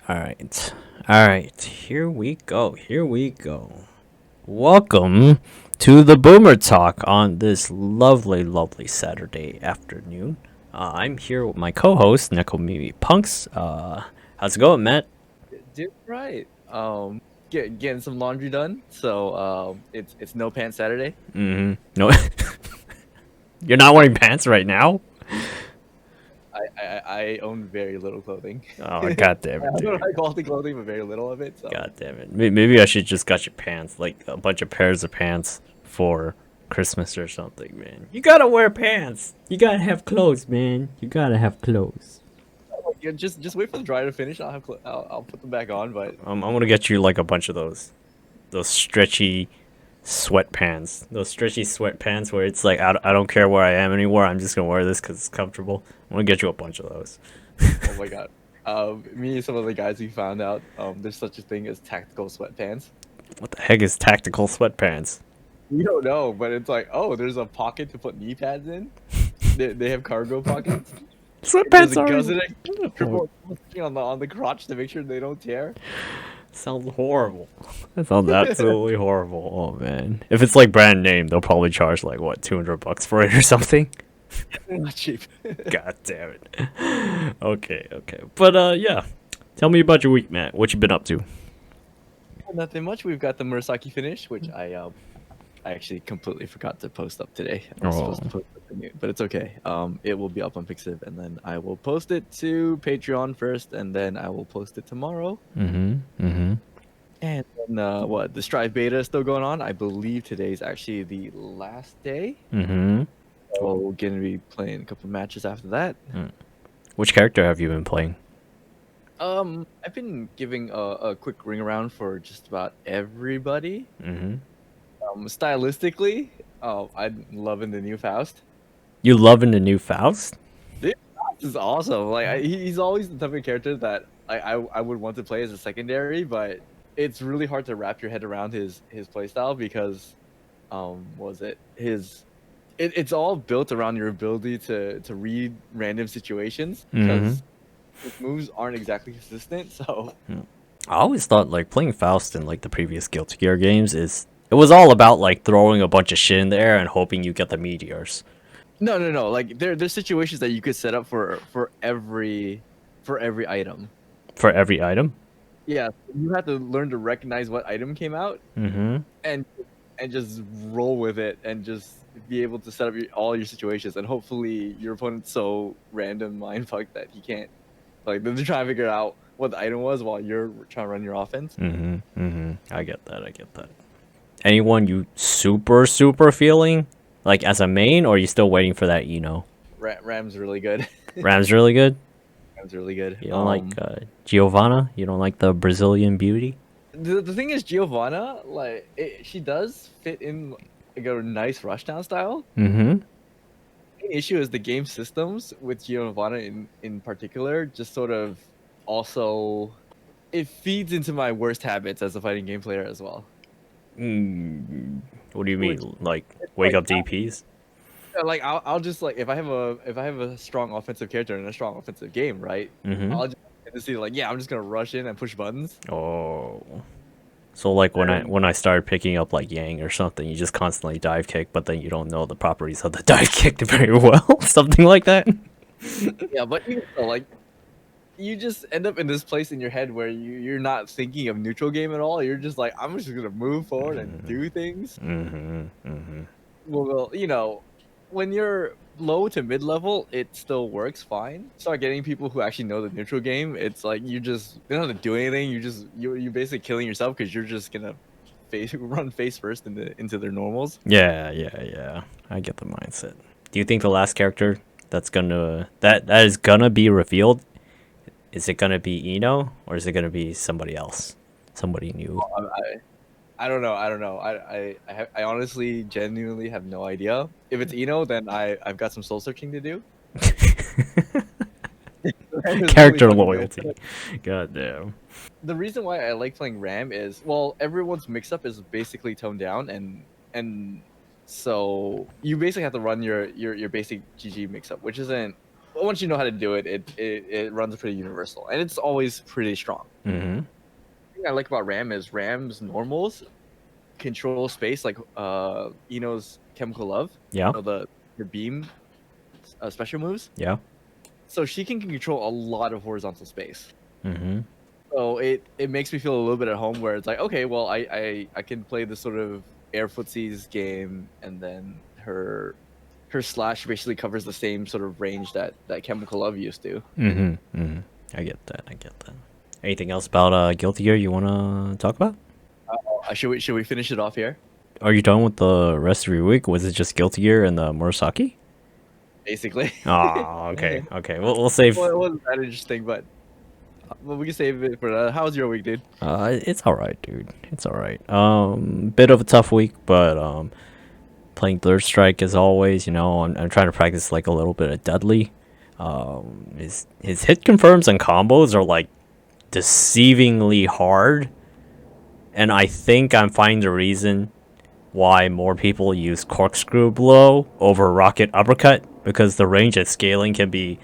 All right. All right. Here we go. Here we go. Welcome to the Boomer Talk on this lovely, lovely Saturday afternoon. I'm here with my co-host NekomimiPunks. How's it going, Matt? Did right. Getting some laundry done. So it's no pants Saturday. No, you're not wearing pants right now. I own very little clothing. Oh, god damn I it, don't dude. like quality clothing, but very little of it. So God damn it. Maybe I should just got you pants, like a bunch of pairs of pants for Christmas or something, man. You gotta wear pants. You gotta have clothes, man. You gotta have clothes. yeah, just wait for the dryer to finish. I'll put them back on. But I'm gonna get you like a bunch of those stretchy sweatpants. Those stretchy sweatpants where it's like I don't care where I am anymore. I'm just gonna wear this because it's comfortable. I'm gonna get you a bunch of those. oh my god. Me and some of the guys we found out there's such a thing as tactical sweatpants. What the heck is tactical sweatpants? We don't know, but it's like, oh, there's a pocket to put knee pads in. They have cargo pockets. There's Sweatpants a are guzzeting triple on the crotch to make sure they don't tear. sounds horrible. That sounds absolutely horrible. Oh man. If it's like brand name, they'll probably charge like what, $200 for it or something. Not cheap. God damn it. Okay, okay. But yeah. Tell me about your week, Matt. What you been up to? Nothing much. We've got the Murasaki finish, which I actually completely forgot to post up today. I was supposed to post it to you, but it's okay. It will be up on Pixiv, and then I will post it to Patreon first, and then I will post it tomorrow. And then what? The Strive beta is still going on. I believe today's actually the last day. So we're gonna be playing a couple matches after that. Which character have you been playing? I've been giving a quick ring around for just about everybody. Stylistically, I'm loving the new Faust. You loving the new Faust? This Faust is awesome. Like he's always the type of character that I would want to play as a secondary, but it's really hard to wrap your head around his playstyle because was it his it's all built around your ability to read random situations because his moves aren't exactly consistent. So I always thought like playing Faust in like the previous Guilty Gear games is it was all about like throwing a bunch of shit in the air and hoping you get the meteors. no. Like there's situations that you could set up for every item. For every item? Yeah, you have to learn to recognize what item came out and just roll with it and just be able to set up all your situations, and hopefully your opponent's so random mindfuck that he can't, like, they're trying to figure out what the item was while you're trying to run your offense. I get that, I get that. Anyone you super feeling? Like as a main, or are you still waiting for that, Ram's really good. Ram's really good? Ram's really good. You don't like Giovanna? You don't like the Brazilian beauty? The thing is, Giovanna, like, she does fit in like a nice rushdown style. The issue is the game systems with Giovanna in particular just sort of also it feeds into my worst habits as a fighting game player as well. What do you mean? Like wake up DPs? Like I'll just, like, if I have a strong offensive character in a strong offensive game, right? I'll just see, like, yeah, I'm just gonna rush in and push buttons. Oh. So like when I started picking up like Yang or something, you just constantly dive kick, but then you don't know the properties of the dive kick very well, something like that. Yeah, but even so, like, you just end up in this place in your head where you're not thinking of neutral game at all. You're just like, I'm just gonna move forward and do things. Well, when you're low to mid level, it still works fine. Start getting people who actually know the neutral game. It's like they don't have to do anything. You're basically killing yourself because you're just gonna run face first into their normals. Yeah. I get the mindset. Do you think the last character that is gonna be revealed, is it gonna be Ino or is it gonna be somebody else, somebody new? I don't know. I honestly, genuinely have no idea. If it's Ino, then I've got some soul searching to do. Character loyalty. God damn. The reason why I like playing Ram is, well, everyone's mix-up is basically toned down, and so you basically have to run your basic GG mix-up, which isn't once you know how to do it, it runs pretty universal, and it's always pretty strong. Mm-hmm. The thing I like about Ram is Ram's normals control space, like Ino's Chemical Love. Yeah. You know, the beam special moves. Yeah. So she can control a lot of horizontal space. Mm-hmm. So it makes me feel a little bit at home, where it's like, okay, well, I can play this sort of air footsies game, and then her slash basically covers the same sort of range that Chemical Love used to. Mm-hmm. Mm-hmm. I get that. Anything else about Guilty Gear you want to talk about? Should we finish it off here? Are you done with the rest of your week? Was it just Guilty Gear and the Murasaki? Basically. Oh, okay. Okay. We'll save. Well, it wasn't that interesting, but we can save it for that. How was your week, dude? It's all right, dude. It's all right. Bit of a tough week, but playing Third Strike as always. You know, I'm trying to practice like a little bit of Deadly. His hit confirms and combos are like deceivingly hard, and I think I'm finding the reason why more people use Corkscrew Blow over Rocket Uppercut, because the range at scaling can be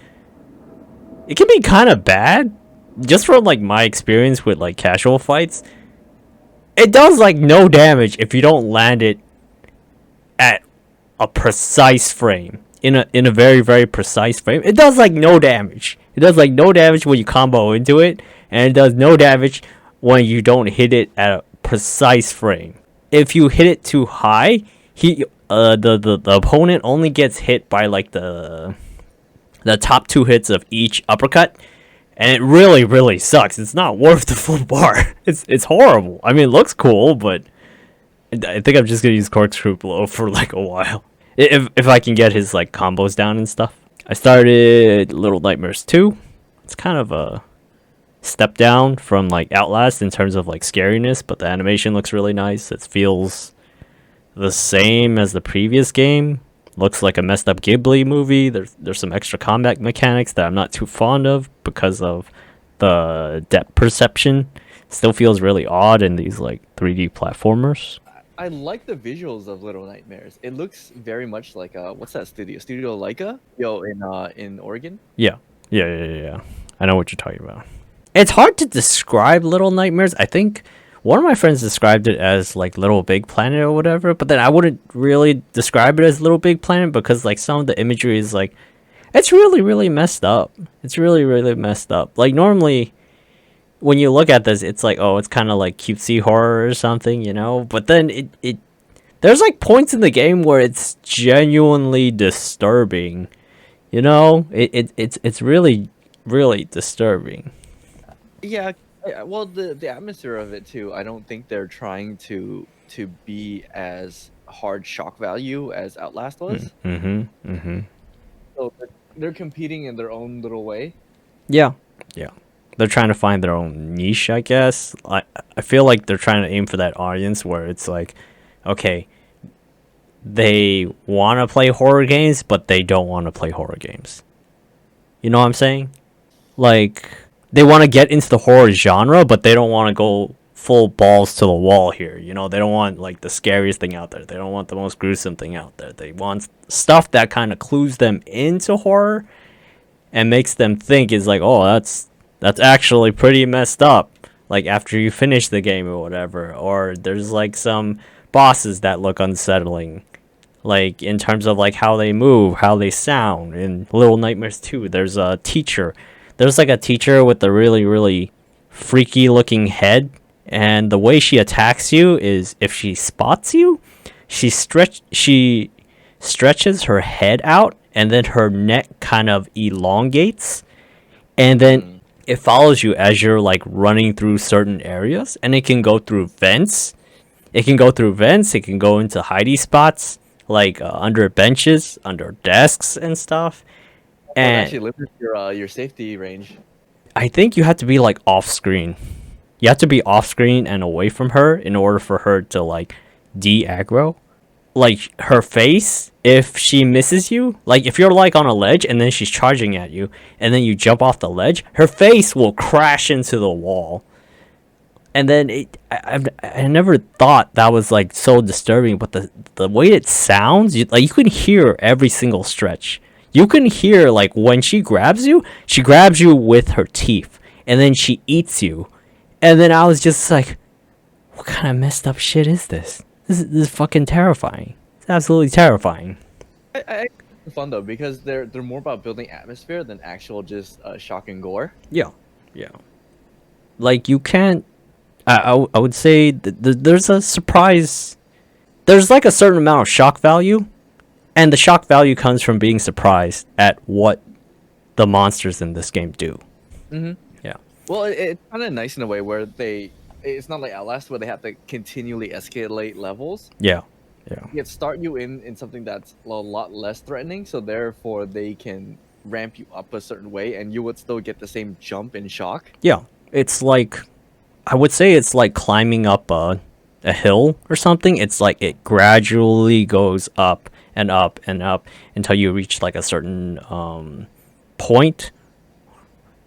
kind of bad. Just from like my experience with like casual fights, it does like no damage if you don't land it at a precise frame, in a very, very precise frame. It does like no damage. It does like no damage when you combo into it, and it does no damage when you don't hit it at a precise frame. If you hit it too high, the opponent only gets hit by like the top 2 hits of each uppercut, and it really, really sucks. It's not worth the full bar. It's horrible. I mean, it looks cool, but I think I'm just gonna use Corkscrew Blow for like a while, if I can get his like combos down and stuff. I started Little Nightmares 2. It's kind of a step down from like Outlast in terms of like scariness, but the animation looks really nice. It feels the same as the previous game. Looks like a messed up Ghibli movie. There's some extra combat mechanics that I'm not too fond of because of the depth perception. Still feels really odd in these like 3D platformers. I like the visuals of Little Nightmares. It looks very much like what's that studio? Studio Leica? In Oregon? Yeah. I know what you're talking about. It's hard to describe Little Nightmares. I think one of my friends described it as like Little Big Planet or whatever, but then I wouldn't really describe it as Little Big Planet because like some of the imagery is like, it's really, really messed up. It's really, really messed up. Like normally when you look at this, it's like, oh, it's kind of like cutesy horror or something, you know? But then it there's like points in the game where it's genuinely disturbing, you know? It's really, really disturbing. Yeah, well, the atmosphere of it too. I don't think they're trying to be as hard shock value as Outlast was. So they're competing in their own little way. Yeah. They're trying to find their own niche, I guess. I feel like they're trying to aim for that audience where it's like, okay, they want to play horror games, but they don't want to play horror games. You know what I'm saying? Like, they want to get into the horror genre, but they don't want to go full balls to the wall here. You know, they don't want like the scariest thing out there. They don't want the most gruesome thing out there. They want stuff that kind of clues them into horror and makes them think is like, oh, that's actually pretty messed up. Like after you finish the game or whatever, or there's like some bosses that look unsettling, like in terms of like how they move, how they sound. In Little Nightmares 2, there's a teacher. There's like a teacher with a really, really freaky looking head, and the way she attacks you is if she spots you, she stretches her head out, and then her neck kind of elongates, and then it follows you as you're like running through certain areas, and it can go through vents. It can go into hidey spots, like under benches, under desks and stuff. And actually limits your safety range. I think you have to be like off screen. You have to be off screen and away from her in order for her to like de-aggro. Like her face, if she misses you, like if you're like on a ledge and then she's charging at you and then you jump off the ledge, her face will crash into the wall. And then I never thought that was like so disturbing, but the way it sounds, you can hear every single stretch. You can hear, like, when she grabs you with her teeth, and then she eats you. And then I was just like, what kind of messed up shit is this? This is fucking terrifying. It's absolutely terrifying. I it's fun though because they're more about building atmosphere than actual just shock and gore. Yeah. Like, you can't... I would say there's a surprise... There's, like, a certain amount of shock value, and the shock value comes from being surprised at what the monsters in this game do. Mm-hmm. Yeah. Well, it's kind of nice in a way where it's not like Outlast where they have to continually escalate levels. Yeah. Yet start you in something that's a lot less threatening, so therefore they can ramp you up a certain way, and you would still get the same jump and shock. Yeah. It's like... I would say it's like climbing up a hill or something. It's like it gradually goes up and up and up until you reach like a certain point.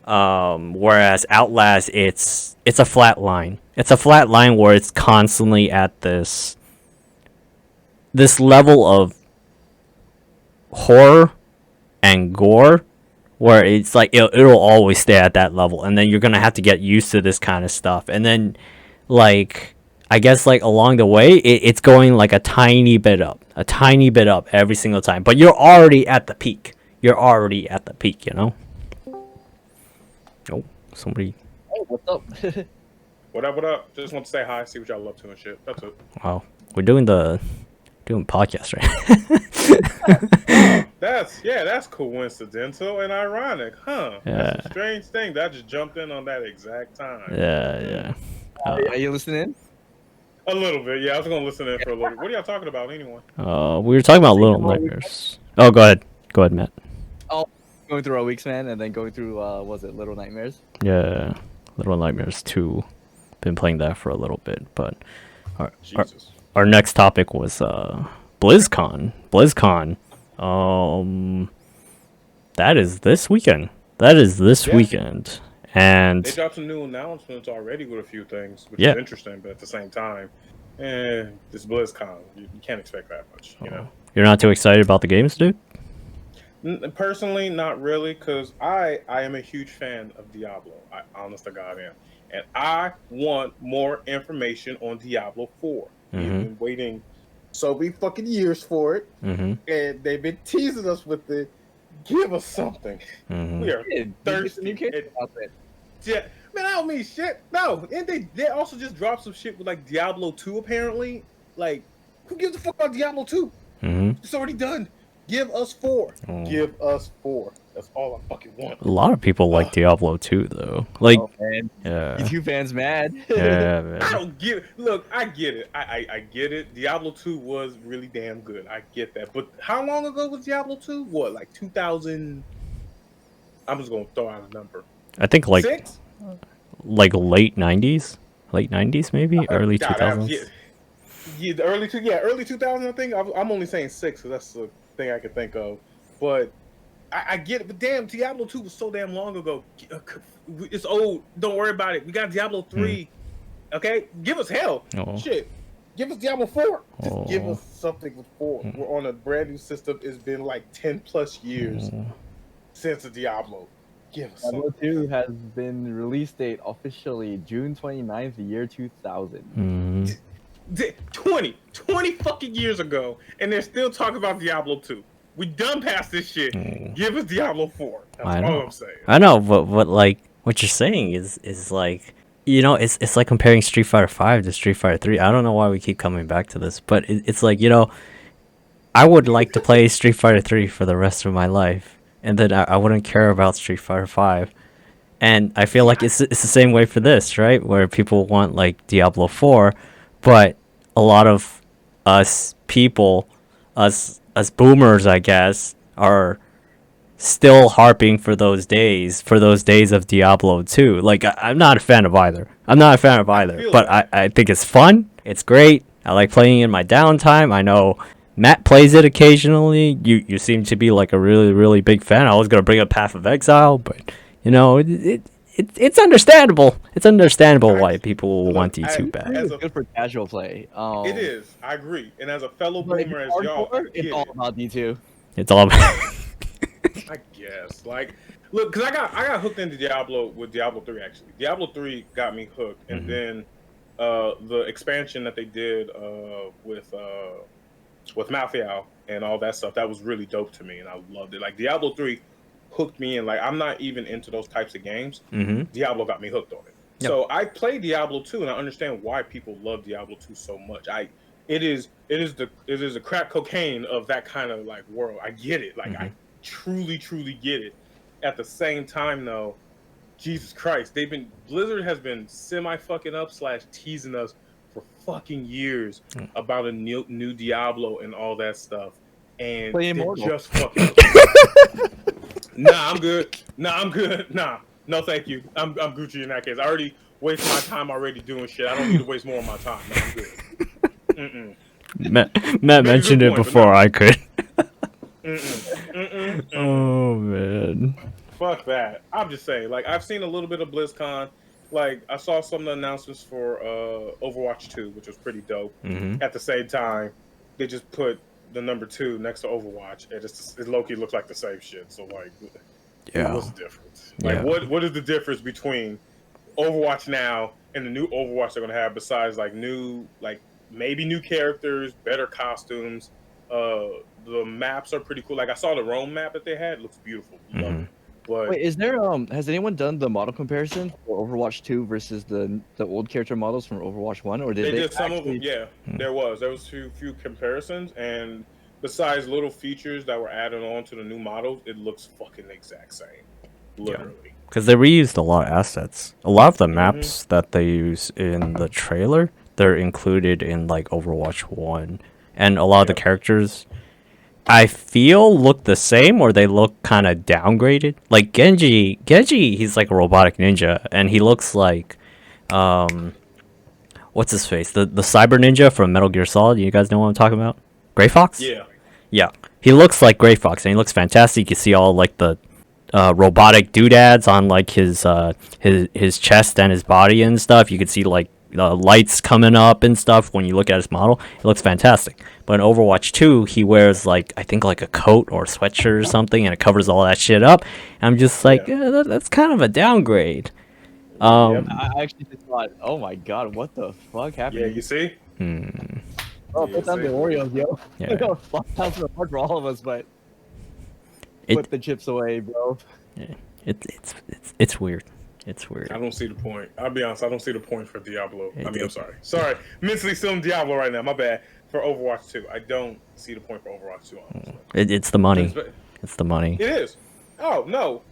Whereas Outlast, it's a flat line. It's a flat line where it's constantly at this level of horror and gore, where it's like it'll always stay at that level, and then you're gonna have to get used to this kind of stuff. And then, like, I guess, like, along the way, it's going like a tiny bit up every single time. But you're already at the peak. You know? Oh, somebody. Oh, what's up? What up? Just want to say hi, see what y'all up to and shit. That's it. Wow, we're doing podcast, right? That's coincidental and ironic, huh? Yeah. That's a strange thing. That just jumped in on that exact time. Yeah. Are you listening? A little bit, yeah. I was gonna listen in for a little bit. What are y'all talking about anyway? We were talking about Little Nightmares. Oh, go ahead, Matt. Oh, going through our weeks, man, and then going through was it Little Nightmares? Yeah, Little Nightmares 2. Been playing that for a little bit, but our next topic was BlizzCon. That is this weekend. Weekend. And they dropped some new announcements already with a few things, which is interesting, but at the same time, this BlizzCon, you can't expect that much, you know? You're not too excited about the games, dude? Personally, not really, because I am a huge fan of Diablo. I honest to God am. And I want more information on Diablo 4. We've been waiting so many fucking years for it, and they've been teasing us with the give us something. We are thirsty. Yeah, man, I don't mean shit. No, and they also just dropped some shit with like Diablo 2 apparently. Like, who gives a fuck about Diablo 2? It's already done. Give us 4. Give us 4. That's all I fucking want. A lot of people like Diablo 2, though. Like, man. Yeah. You two fans mad? Yeah, man. I don't get it. Look, I get it. I get it. Diablo 2 was really damn good. I get that. But how long ago was Diablo 2? What, like 2000? I'm just gonna throw out a number. I think like 6? Like late 90s? Late 90s, maybe? Early 2000s? Yeah, early 2000s, I think. I'm only saying 6 because that's the thing I could think of. But I get it. But damn, Diablo 2 was so damn long ago. It's old. Don't worry about it. We got Diablo 3. Okay? Give us hell. Shit. Give us Diablo 4. Just give us something with 4. We're on a brand new system. It's been like 10 plus years since the Diablo. Give us Diablo something. 2 has been release date officially June 29th, the year 2000. 20 fucking years ago, and they're still talking about Diablo 2. We done past this shit. Give us Diablo 4. That's all I'm saying. I know, but like what you're saying is like, you know, it's like comparing Street Fighter 5 to Street Fighter 3. I don't know why we keep coming back to this, but it's like, you know, I would like to play Street Fighter 3 for the rest of my life, and then I wouldn't care about Street Fighter 5. And I feel like it's the same way for this, right? Where people want like Diablo 4, but a lot of us people, us boomers, I guess, are still harping for those days of Diablo 2. Like, I'm not a fan of either. But I think it's fun. It's great. I like playing in my downtime. I know Matt plays it occasionally. You seem to be like a really, really big fan. I was going to bring up Path of Exile, but, you know, it's understandable. It's understandable why people want D2 back. It's good for casual play. It is. I agree. And as a fellow boomer as y'all, it's all about D2. It's all about... I guess. Like, look, because I got hooked into Diablo with Diablo 3, actually. Diablo 3 got me hooked. And then the expansion that they did with Mafia and all that stuff, that was really dope to me, and I loved it. Like, Diablo 3 hooked me in. Like, I'm not even into those types of games. Diablo got me hooked on it. Yep. So I played Diablo 2, and I understand why people love Diablo 2 so much. It is the crack cocaine of that kind of like world. I get it. Like, I truly get it. At the same time, though, Jesus Christ, Blizzard has been semi fucking up / teasing us for fucking years about a new Diablo and all that stuff, and Play they're Immortal. just fucking. Nah, I'm good. Nah, no, thank you. I'm Gucci in that case. I already wasted my time already doing shit. I don't need to waste more of my time. No, I'm good. Matt mentioned it before I could. Oh man. Fuck that. I'm just saying, like, I've seen a little bit of BlizzCon. Like, I saw some of the announcements for Overwatch 2, which was pretty dope. At the same time, they just put the number 2 next to Overwatch, and it low-key looks like the same shit. So, like, what's the difference? Like, what is the difference between Overwatch now and the new Overwatch they're gonna have, besides like maybe new characters, better costumes? The maps are pretty cool. Like, I saw the Rome map that they had. It looks beautiful. Love it. But wait, is there has anyone done the model comparison for Overwatch 2 versus the old character models from Overwatch 1, or they did some actually... of them? Yeah, there was few comparisons, and besides little features that were added on to the new models, it looks fucking the exact same, literally. Because they reused a lot of assets. A lot of the maps that they use in the trailer, they're included in like Overwatch 1, and a lot of the characters, I feel, look the same, or they look kind of downgraded. Like Genji, he's like a robotic ninja, and he looks like, what's his face? The cyber ninja from Metal Gear Solid. You guys know what I'm talking about? Gray Fox? Yeah. He looks like Gray Fox, and he looks fantastic. You see all like the robotic doodads on like his chest and his body and stuff. You can see like lights coming up and stuff when you look at his model. It looks fantastic. But in Overwatch 2, he wears like, I think, like a coat or a sweatshirt or something, and it covers all that shit up. And I'm just like, that's kind of a downgrade. I actually just thought, oh my god, what the fuck happened? Yeah, you see? Oh, put down the Oreos, yo. Yeah. Fuck, that's hard for all of us, but put the chips away, bro. Yeah. It's weird. It's weird. I don't see the point. I'll be honest, I don't see the point for Diablo. I'm sorry. Mentally still in Diablo right now. My bad. For Overwatch 2, I don't see the point for Overwatch 2. Honestly. It's the money. It's the money. It is. Oh no,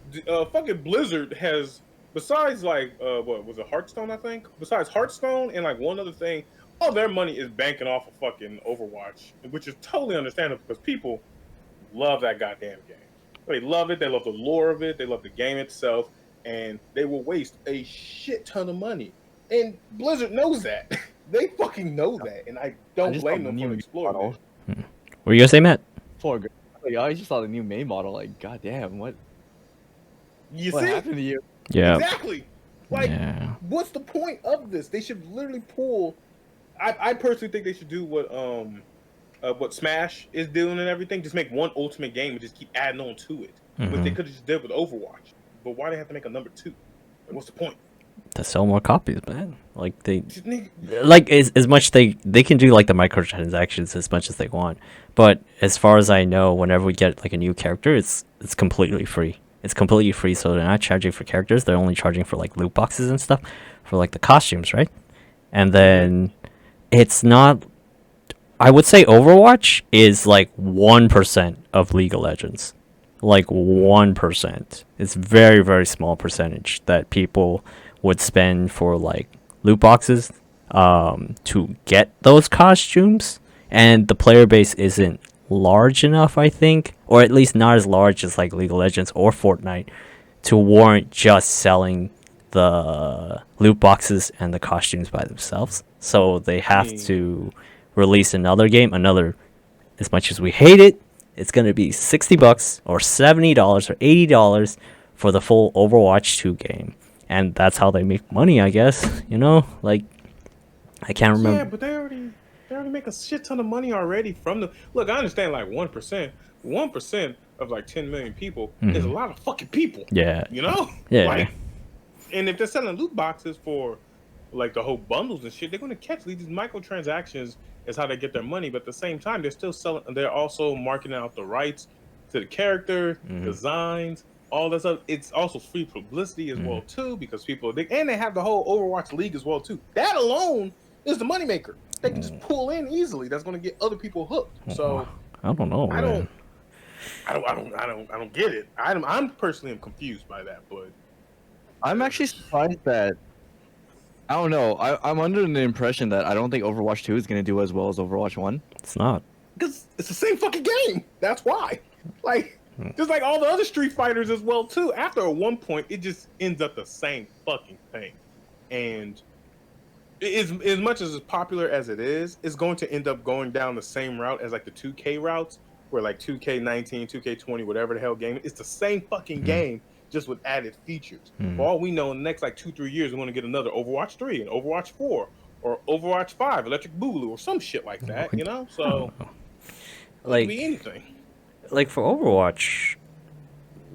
fucking Blizzard has, besides like what was it, Hearthstone? I think besides Hearthstone and like one other thing, all their money is banking off of fucking Overwatch, which is totally understandable because people love that goddamn game. They love it. They love the lore of it. They love the game itself, and they will waste a shit ton of money. And Blizzard knows that. They fucking know that, and I don't blame them for exploring it. What were you gonna say, Matt? I just saw the new main model. Like, goddamn, what What happened to you? Yeah. Exactly. Like, what's the point of this? They should literally pull. I personally think they should do what Smash is doing and everything. Just make one ultimate game and just keep adding on to it. What they could have just did with Overwatch. But why they have to make a number 2? Like, what's the point? To sell more copies, man. Like they, like as much they can do like the microtransactions as much as they want. But as far as I know, whenever we get like a new character, it's completely free. It's completely free, so they're not charging for characters. They're only charging for like loot boxes and stuff, for like the costumes, right? And then it's not. I would say Overwatch is like 1% of League of Legends. Like 1%. It's very, very small percentage that people would spend for like loot boxes to get those costumes, and the player base isn't large enough, I think, or at least not as large as like League of Legends or Fortnite to warrant just selling the loot boxes and the costumes by themselves. So they have to release another game, as much as we hate it, it's going to be $60 or $70 or $80 for the full Overwatch 2 game. And that's how they make money, I guess. You know, like, I can't remember. Yeah, but they already make a shit ton of money already from the. Look, I understand like 1%. 1% of like 10 million people is a Mhm. lot of fucking people. Yeah. You know? Yeah. Like, and if they're selling loot boxes for like the whole bundles and shit, they're gonna catch these microtransactions is how they get their money. But at the same time, they're still selling. They're also marketing out the rights to the character, Mhm. designs, all that stuff. It's also free publicity as well too, because and they have the whole Overwatch League as well too. That alone is the moneymaker. They can just pull in easily. That's going to get other people hooked. So I don't know, man. I don't get it. I'm personally am confused by that, but I'm actually surprised that I don't know. I'm under the impression that I don't think Overwatch 2 is going to do as well as Overwatch 1. It's not. because it's the same fucking game. That's why. Like, just like all the other Street Fighters as well too. After one point, it just ends up the same fucking thing, and as much as popular as it is, it's going to end up going down the same route as like the 2K routes, where like 2K19, 2K20, whatever the hell game, it's the same fucking game, just with added features. For all we know, in the next like 2-3 years, we're going to get another Overwatch 3 and Overwatch 4 or Overwatch 5, Electric Boogaloo, or some shit like that, you know? So, like, it could be anything. Like for Overwatch,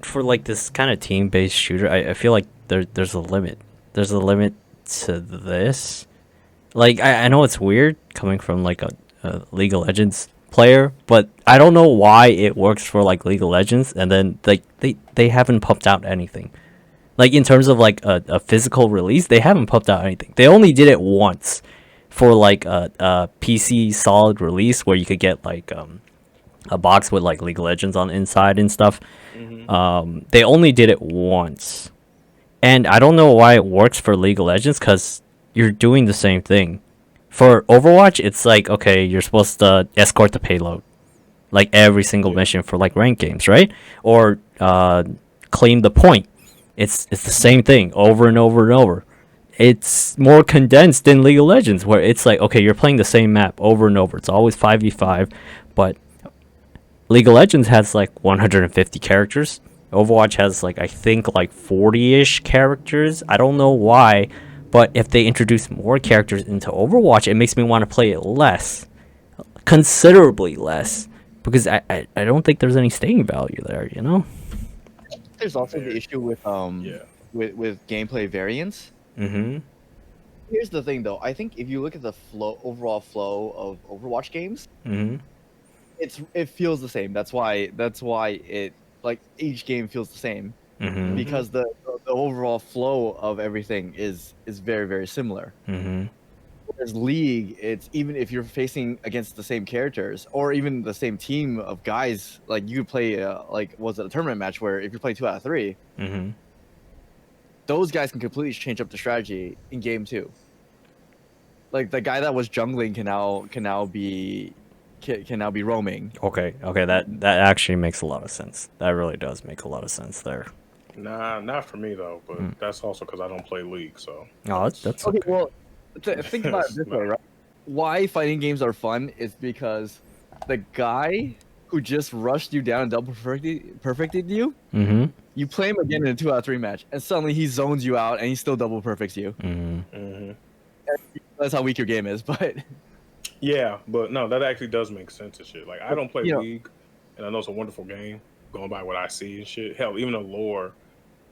for like this kind of team-based shooter, I feel like there's a limit. There's a limit to this. Like, I know it's weird coming from like a League of Legends player, but I don't know why it works for like League of Legends, and then like they haven't pumped out anything. Like in terms of like a physical release, they haven't pumped out anything. They only did it once for like a PC solid release where you could get like a box with like League of Legends on the inside and stuff. They only did it once, and I don't know why it works for League of Legends because you're doing the same thing. For Overwatch, it's like, okay, you're supposed to escort the payload, like every single mission for like ranked games, right? Or claim the point. It's the same thing over and over and over. It's more condensed than League of Legends, where it's like, okay, you're playing the same map over and over. It's always 5v5, but League of Legends has like 150 characters. Overwatch has like, I think like 40-ish characters. I don't know why, but if they introduce more characters into Overwatch, it makes me want to play it less, considerably less, because I don't think there's any staying value there, you know? There's also the issue with with gameplay variance. Here's the thing, though. I think if you look at the overall flow of Overwatch games, it feels the same. That's why it, like, each game feels the same, because the overall flow of everything is very, very similar. Whereas League, it's, even if you're facing against the same characters or even the same team of guys, like you could play like, was it a tournament match where if you're playing 2 out of 3, those guys can completely change up the strategy in game 2. Like the guy that was jungling can now be roaming. Okay, that actually makes a lot of sense. That really does make a lot of sense there. Nah, not for me though. But that's also because I don't play League. So that's okay. Well, think about it this way, right? Why fighting games are fun is because the guy who just rushed you down and double perfected you, you play him again in a 2 out of 3 match, and suddenly he zones you out and he still double perfects you. That's how weak your game is, but yeah, but no, that actually does make sense and shit. Like, I don't play League, and I know it's a wonderful game, going by what I see and shit. Hell, even the lore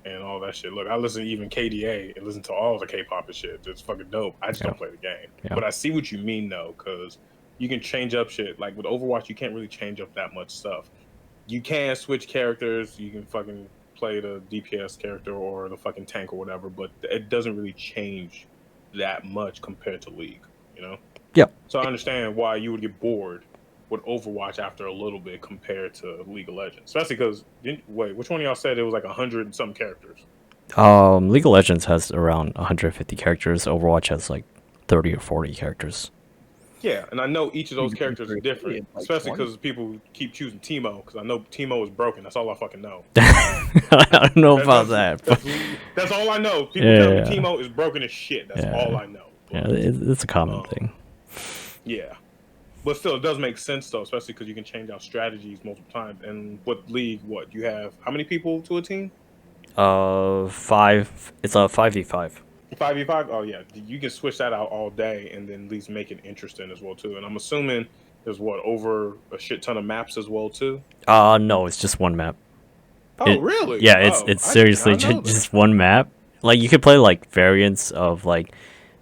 and all that shit. Look, I listen to even KDA and listen to all the K-pop and shit. It's fucking dope. I just don't play the game. But I see what you mean though, because you can change up shit. Like with Overwatch, you can't really change up that much stuff. You can switch characters. You can fucking play the DPS character or the fucking tank or whatever, but it doesn't really change that much compared to League, you know? Yeah. So I understand why you would get bored with Overwatch after a little bit compared to League of Legends, especially because which one of y'all said it was like 100 and some characters? League of Legends has around 150 characters. Overwatch has like 30 or 40 characters. Yeah, and I know each of those characters are different, especially because people keep choosing Teemo, because I know Teemo is broken. That's all I fucking know. I don't know about that. That's all I know. People tell me Teemo is broken as shit. That's all I know. But, it's a common thing. Yeah. But still, it does make sense, though, especially because you can change out strategies multiple times. And with League, you have how many people to a team? 5. It's a 5v5. 5v5? Oh, yeah. You can switch that out all day and then at least make it interesting as well, too. And I'm assuming There's what, over a shit ton of maps as well too. No, it's just one map. Oh, really? Yeah, Oh, it's I did seriously not know that. just one map. Like you could play like variants of like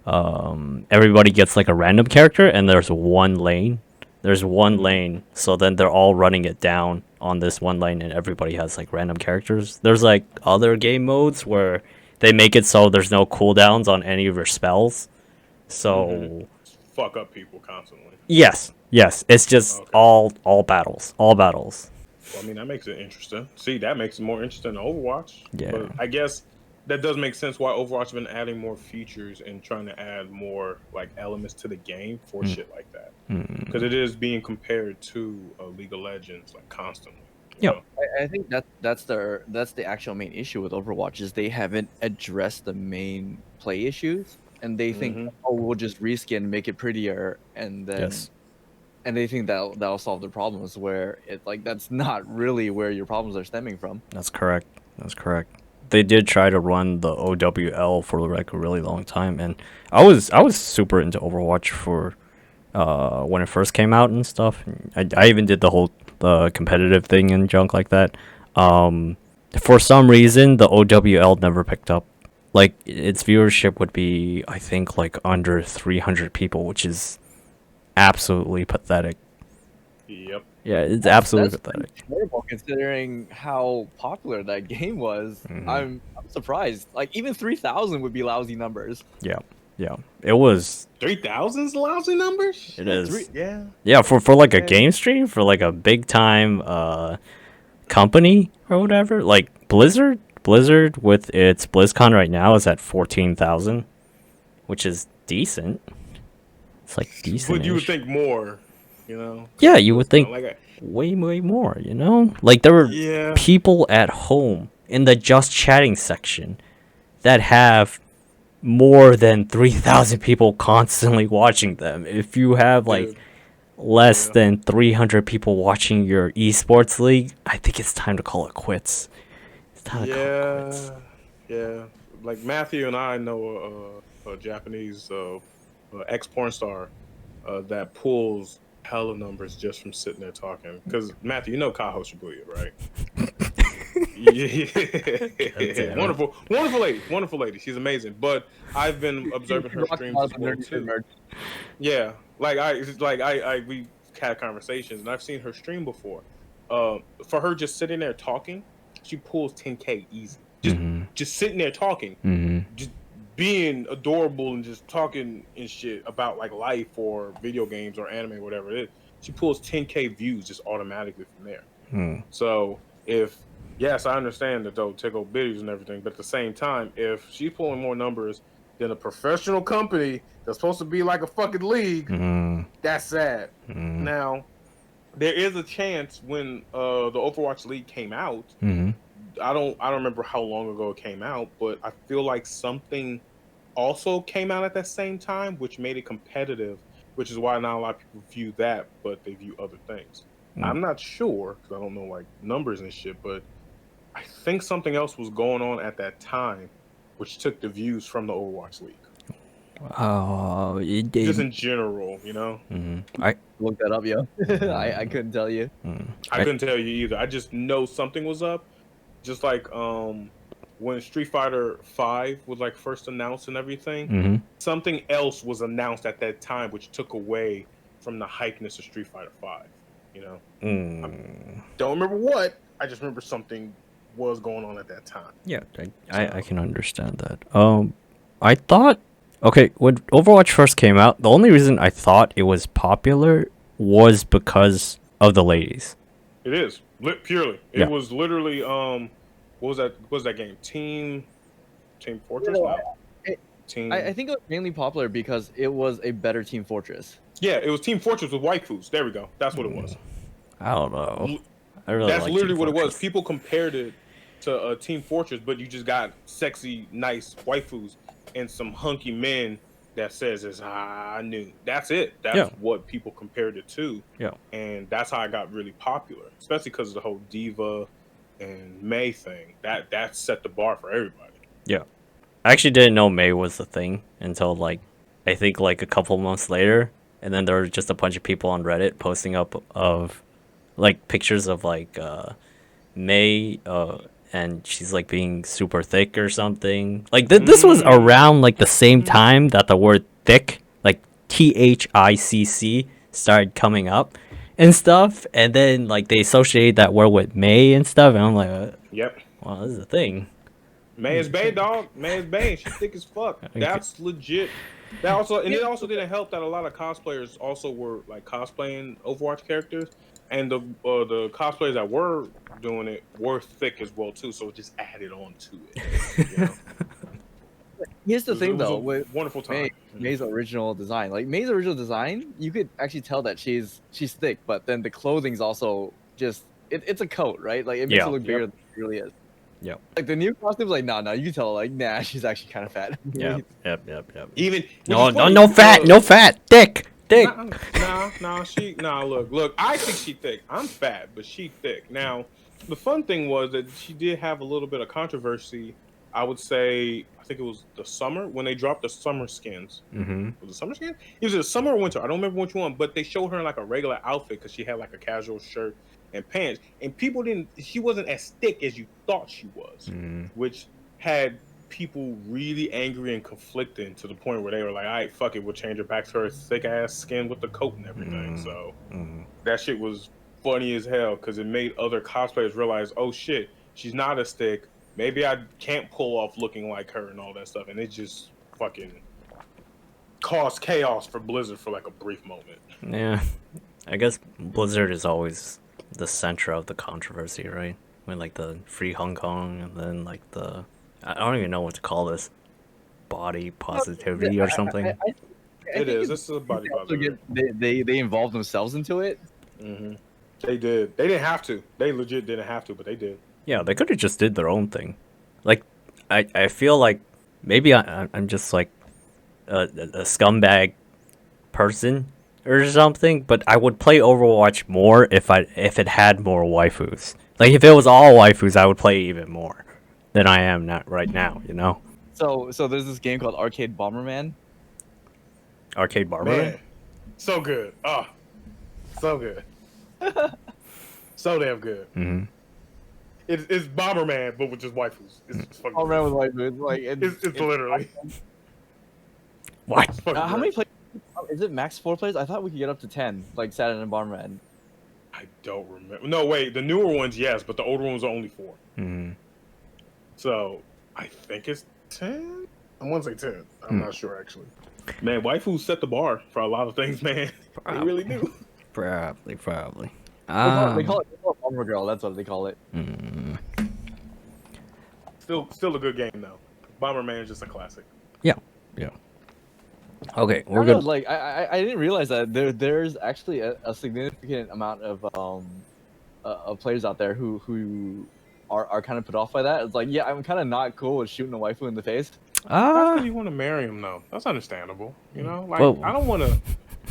everybody gets like a random character and there's one lane. There's one lane, so then they're all running it down on this one lane and everybody has like random characters. There's like other game modes where they make it so there's no cooldowns on any of your spells. So Fuck up people constantly. yes, it's just Okay. all battles. Well, I mean, that makes it interesting. See, that makes it more interesting than Overwatch. Yeah. But I guess that does make sense why Overwatch has been adding more features and trying to add more like elements to the game for shit like that. Because it is being compared to League of Legends like constantly. you Yeah. know? I think that's the actual main issue with Overwatch is they haven't addressed the main play issues, and they think, oh, we'll just reskin, make it prettier, and then and they think that'll solve the problems. Where it like that's not really where your problems are stemming from. That's correct. They did try to run the OWL for like a really long time, and I was super into Overwatch for when it first came out and stuff. I even did the whole competitive thing and junk like that. For some reason, the OWL never picked up. Like its viewership would be, I think, like under 300 people, which is absolutely pathetic. Yep. Yeah, it's absolutely That's pathetic. terrible considering how popular that game was. I'm surprised. Like even 3,000 would be lousy numbers. Yeah, it was. 3,000's lousy numbers. It is. Yeah. For like a game stream, for like a big time company or whatever, like Blizzard with its BlizzCon right now is at 14,000, which is decent. It's like decent. But you would think more, you know? Yeah, you would think Like way more, you know? Like there were people at home in the just chatting section that have more than 3,000 people constantly watching them. If you have like less than 300 people watching your esports league, I think it's time to call it quits. It's time to call it quits. Yeah. Like Matthew and I know a Japanese ex-porn star that pulls hella numbers just from sitting there talking. Because Matthew, you know Kaho Shibuya, right? Yeah. Wonderful lady. She's amazing. But I've been observing her streams as well too. Yeah, we had conversations, and I've seen her stream before. For her just sitting there talking, she pulls 10K easy. Just sitting there talking, just being adorable and just talking and shit about like life or video games or anime, whatever it is. She pulls 10K views just automatically from there. So yes, I understand that they'll tickle biddies and everything, but at the same time, if she's pulling more numbers than a professional company that's supposed to be like a fucking league, that's sad. Now, there is a chance when the Overwatch League came out. I don't remember how long ago it came out, but I feel like something also came out at that same time, which made it competitive, which is why not a lot of people view that, but they view other things. I'm not sure because I don't know like numbers and shit, but I think something else was going on at that time, which took the views from the Overwatch League. Just in general, you know. I looked that up, yo. I couldn't tell you. I couldn't tell you either. I just know something was up. Just like when Street Fighter 5 was like first announced and everything, something else was announced at that time, which took away from the hypeness of Street Fighter 5. You know, I don't remember what. I just remember something was going on at that time. Yeah, I can understand that. I thought, okay, when Overwatch first came out, the only reason I thought it was popular was because of the ladies. It is purely. It was literally what was that game? Team Fortress. I think it was mainly popular because it was a better Team Fortress. Yeah, it was Team Fortress with waifus. There we go. That's what it was. I don't know. That's literally what it was. People compared it to Team Fortress, but you just got sexy, nice waifus and some hunky men that says it's I knew. That's it. That's what people compared it to. Yeah. And that's how it got really popular, especially because of the whole Diva and May thing. That set the bar for everybody. Yeah. I actually didn't know May was the thing until like I think like a couple months later. and then there were just a bunch of people on Reddit posting up of like pictures of like May and she's like being super thick or something. Like this was around like the same time that the word thick, like THICC, started coming up and stuff, and then like they associated that word with May and stuff, and I'm like, Yep. well, this is a thing. May is Bay, dog. May is Bay. She's thick as fuck. That's legit. That also, and it also didn't help that a lot of cosplayers also were like cosplaying Overwatch characters, and the cosplayers that were doing it were thick as well too. So it just added on to it. You know? Here's the thing, though, with wonderful time. May's original design, like May's original design, you could actually tell that she's thick, but then the clothing's also just it's a coat, right? Like it makes it look bigger than it really is. Yep. Like the new costume's like, no, you can tell, like, nah, she's actually kind of fat. Yep. Even no fat, thick. Nah, look, I think she thick. I'm fat, but she thick. Now, the fun thing was that she did have a little bit of controversy. I would say, I think it was the summer when they dropped the summer skins. Mm-hmm. Was it summer skin? It was a summer or winter. I don't remember which one, but they showed her in like a regular outfit because she had like a casual shirt and pants, and people didn't. She wasn't as thick as you thought she was, which had people really angry and conflicting to the point where they were like, "All right, fuck it, we'll change her back to her thick ass skin with the coat and everything." So that shit was funny as hell because it made other cosplayers realize, "Oh shit, she's not as thick. Maybe I can't pull off looking like her and all that stuff." And it just fucking caused chaos for Blizzard for like a brief moment. Yeah, I guess Blizzard is always the center of the controversy, right? When like the Free Hong Kong and then like the I don't even know what to call this, body positivity or something. It is. This is a body positivity. They involved themselves into it. They did. They didn't have to. They legit didn't have to, but they did. Yeah, they could have just did their own thing. Like, I feel like maybe I'm just like a scumbag person or something, but I would play Overwatch more if it had more waifus. Like if it was all waifus, I would play even more than I am not right now. You know. So there's this game called Arcade Bomberman. Arcade Bomberman. Man, so good. Oh, so good. So damn good. Mm-hmm. It's Bomberman, but with just waifus. It's fucking. Bomberman with waifus, like it's literally. What? How many players? Is it max 4 players? I thought we could get up to 10, like Saturn and Bomberman. I don't remember. No, wait. The newer ones, yes, but the older ones are only 4. Mm-hmm. So I think it's 10. I want to say 10. I'm not sure actually. Man, waifus set the bar for a lot of things, man. They really do. Probably. They call it Bomber Girl. That's what they call it. Still a good game though. Bomberman is just a classic. Yeah. Okay, we're good. good. Like I didn't realize that there's actually a significant amount of players out there who are kind of put off by that. It's like, yeah, I'm kind of not cool with shooting a waifu in the face. That's because you want to marry him though. That's understandable. You know, like I don't want to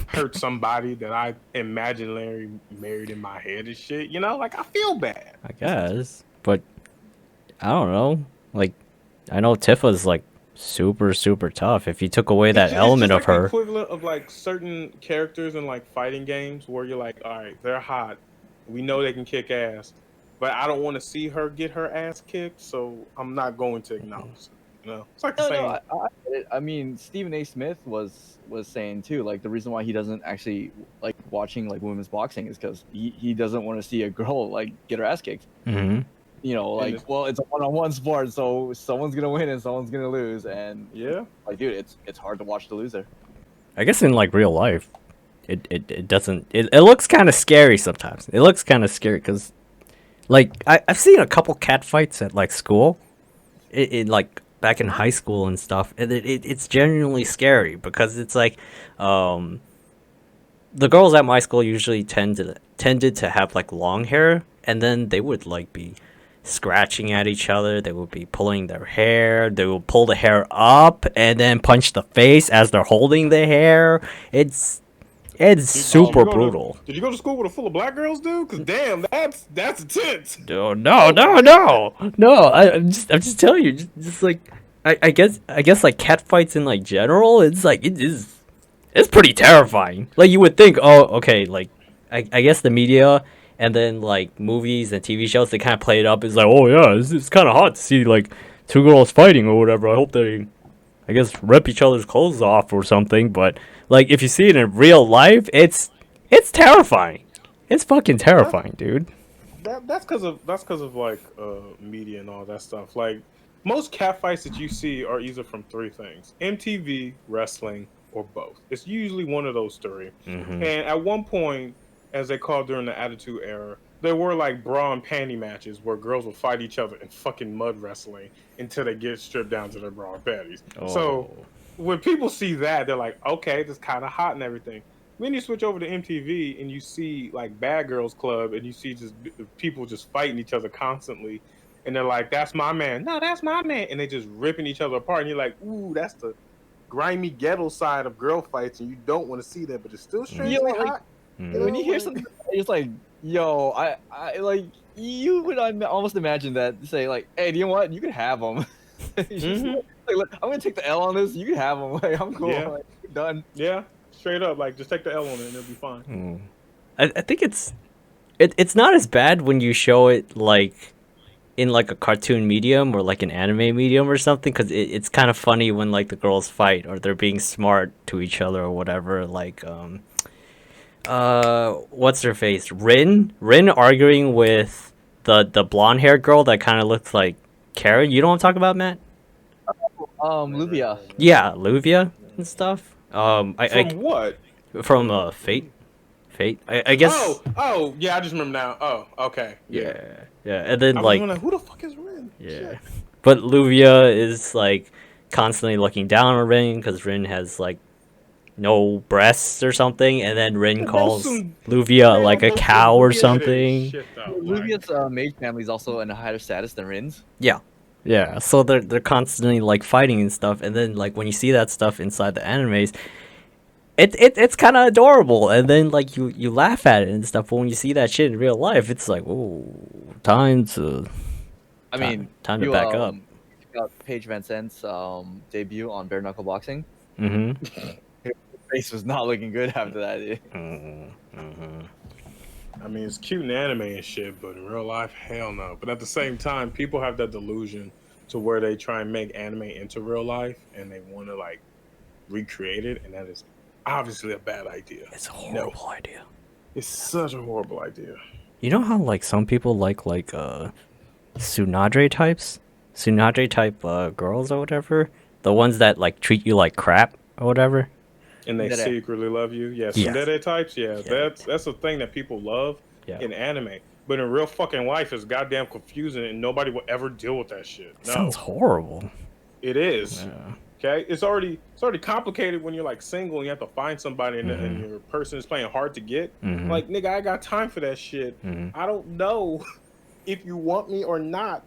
hurt somebody that I imaginary married in my head and shit. You know, like I feel bad. I guess, but I don't know. Like, I know Tifa's like super tough. If you took away that element of her, the equivalent of like certain characters in like fighting games where you're like, all right, they're hot, we know they can kick ass, but I don't want to see her get her ass kicked, so I'm not going to acknowledge it. You know, it's like the same. I mean, Stephen A. Smith was saying too, like the reason why he doesn't actually like watching like women's boxing is because he doesn't want to see a girl like get her ass kicked. Mm-hmm. You know, like, well, it's a one-on-one sport, so someone's gonna win and someone's gonna lose, and yeah, like, dude, it's hard to watch the loser. I guess in like real life, it doesn't. It looks kind of scary sometimes. It looks kind of scary because, like, I've seen a couple cat fights at like school, it like back in high school and stuff, and it's genuinely scary because it's like, the girls at my school usually tended to have like long hair, and then they would like be scratching at each other. They would be pulling their hair. They would pull the hair up and then punch the face as they're holding the hair. It's super brutal. Did you go to school with a full of black girls, dude? Cause damn, that's intense. No. I'm just telling you. Just like I guess like cat fights in like general. It's like it is. it's pretty terrifying. Like you would think, oh, okay, like I guess the media and then like movies and TV shows they kind of play it up. It's like, oh yeah, it's kind of hot to see like two girls fighting or whatever. I hope they, I guess, rip each other's clothes off or something. But like if you see it in real life, it's terrifying. It's fucking terrifying, dude. That's because of like media and all that stuff. Like most cat fights that you see are either from three things: MTV, wrestling, or both. It's usually one of those three. And at one point, as they called during the Attitude Era, there were like bra and panty matches where girls would fight each other in fucking mud wrestling until they get stripped down to their bra and panties. Oh. So when people see that, they're like, okay, this is kind of hot and everything. Then you switch over to MTV and you see like Bad Girls Club and you see just people just fighting each other constantly. And they're like, that's my man. No, that's my man. And they just ripping each other apart. And you're like, ooh, that's the grimy ghetto side of girl fights. And you don't want to see that, but it's still strangely hot. When you hear something, it's like, yo, I like, you would almost imagine that, say like, hey, do you know what? You can have them. Like, look, I'm going to take the L on this. You can have them. Like, I'm cool. Yeah. Like, done. Yeah. Straight up, like just take the L on it and it'll be fine. I think it's not as bad when you show it like in like a cartoon medium or like an anime medium or something, because it's kind of funny when like the girls fight or they're being smart to each other or whatever. Like what's her face, Rin arguing with the blonde haired girl that kind of looks like Karen. You know what I'm talking about, Matt? Luvia. Yeah, Luvia and stuff. From what? From Fate. I guess. Oh, yeah, I just remember now. Oh, okay. Yeah, and then I was like, wondering, who the fuck is Rin? yeah, Shit. but Luvia is like constantly looking down on Rin because Rin has like no breasts or something, and then Rin calls Luvia like a cow or something. Luvia's mage family is also in a higher status than Rin's. Yeah, so they're constantly like fighting and stuff, and then like when you see that stuff inside the animes, it's kind of adorable, and then like you laugh at it and stuff. But when you see that shit in real life, it's like, oh, time to back up. Got Paige Van Zant's debut on bare knuckle boxing. Her face was not looking good after that. I mean, it's cute in anime and shit, but in real life, hell no. But at the same time, people have that delusion to where they try and make anime into real life, and they want to like recreate it, and that is obviously a bad idea. It's a horrible idea. It's such a horrible idea. You know how like some people like Tsunade type girls or whatever, the ones that like treat you like crap or whatever. And they secretly love you. Yeah, tsundere types. Yeah, that's a thing that people love in anime. But in real fucking life, it's goddamn confusing, and nobody will ever deal with that shit. No. Sounds horrible. It is. Yeah. Okay, it's already complicated when you're like single and you have to find somebody, and your person is playing hard to get. Like, nigga, I got time for that shit. I don't know if you want me or not.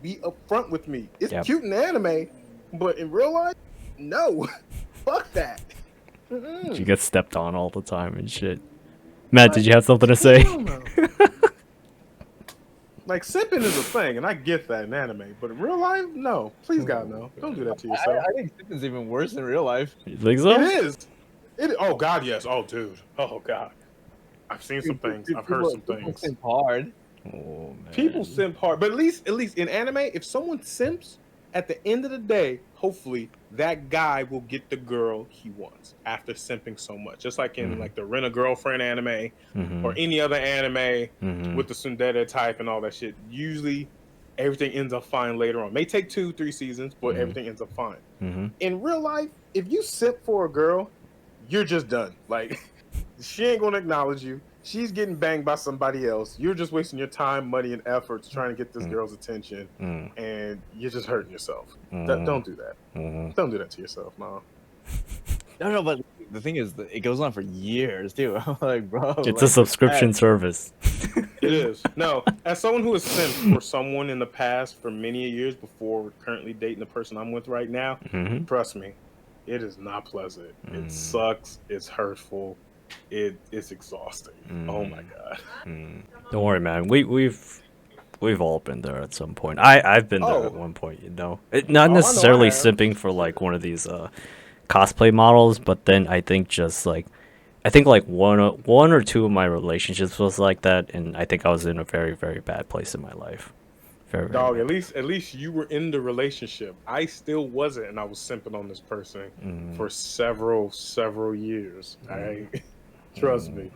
Be upfront with me. It's cute in anime, but in real life, no. Fuck that. You get stepped on all the time and shit. Matt, did you have something to say? Like, simping is a thing, and I get that in anime, but in real life, no. Please, God, no. Don't do that to yourself. I think simping's even worse in real life. You think so? It is. Oh, God, yes. Oh, dude. Oh, God. I've seen some things. I've heard some things. People simp hard. Oh, man. People simp hard. But at least in anime, if someone simps, at the end of the day, hopefully, that guy will get the girl he wants after simping so much. Just like in like the Rent a Girlfriend anime or any other anime with the tsundere type and all that shit. Usually, everything ends up fine later on. May take 2-3 seasons, but everything ends up fine. In real life, if you simp for a girl, you're just done. Like, she ain't gonna acknowledge you. She's getting banged by somebody else. You're just wasting your time, money, and efforts trying to get this girl's attention, and you're just hurting yourself. Don't do that. Don't do that to yourself, no. No, but the thing is, it goes on for years, too. I'm like, bro. It's a subscription service. It is. No, as someone who has simped for someone in the past for many years before currently dating the person I'm with right now, trust me, it is not pleasant. It sucks. It's hurtful. It's exhausting. Oh my God. Don't worry, man. We've all been there at some point. I've been there at one point, you know. Not necessarily simping for like one of these cosplay models, but then I think just like one or two of my relationships was like that, and I think I was in a very, very bad place in my life. Very, very Dog, bad. at least you were in the relationship. I still wasn't, and I was simping on this person for several years. Trust me,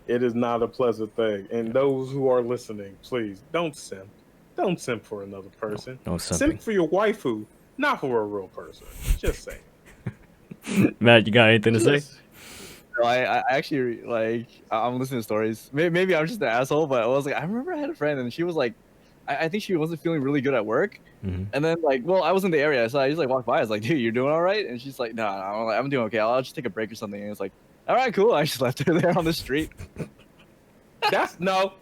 it is not a pleasant thing. And those who are listening, please don't simp. Don't simp for another person. No simping. Simp for your waifu, not for a real person. Just saying. Matt, you got anything to say? No, I actually like I'm listening to stories. Maybe I'm just an asshole, but I was like, I remember I had a friend and she was like, I think she wasn't feeling really good at work. And then like, well, I was in the area, so I just like walked by. I was like, dude, you're doing all right? And she's like, no, I'm doing okay. I'll just take a break or something. And it's like, all right, cool. I just left her there on the street. That's not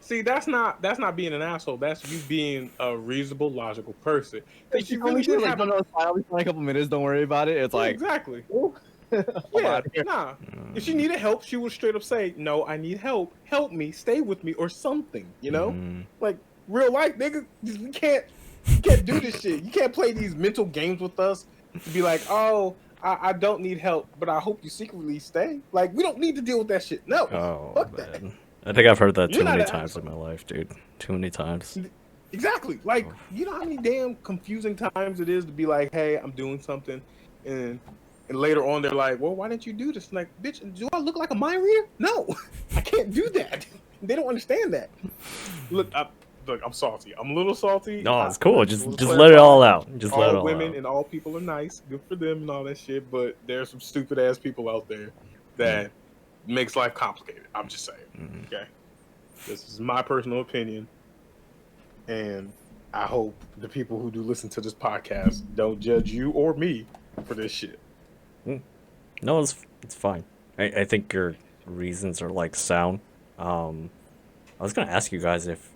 being an asshole. That's you being a reasonable, logical person. Because She told me she was like, no, it's fine. I'll be fine in a couple minutes. Don't worry about it. It's like, exactly. I'm Yeah, outta here. nah. If she needed help, she would straight up say, "No, I need help. Help me. Stay with me, or something." You know, like real life, nigga. You can't do this shit. You can't play these mental games with us. To be like, "Oh, I don't need help, but I hope you secretly stay." Like, we don't need to deal with that shit. No, fuck that. I think I've heard that You're too not many an times in my life, dude. Too many times. Exactly. Like, you know how many damn confusing times it is to be like, "Hey, I'm doing something," and later on they're like, "Well, why didn't you do this?" And like, bitch, do I look like a mind reader? No, I can't do that. They don't understand that. Look, I'm salty. I'm a little salty. No, it's cool. Just let it all out. Just let it All all women out. and all people are nice. Good for them and all that shit. But there's some stupid ass people out there that makes life complicated. I'm just saying. Okay, this is my personal opinion, and I hope the people who do listen to this podcast don't judge you or me for this shit. No, it's fine. I think your reasons are like sound. I was gonna ask you guys if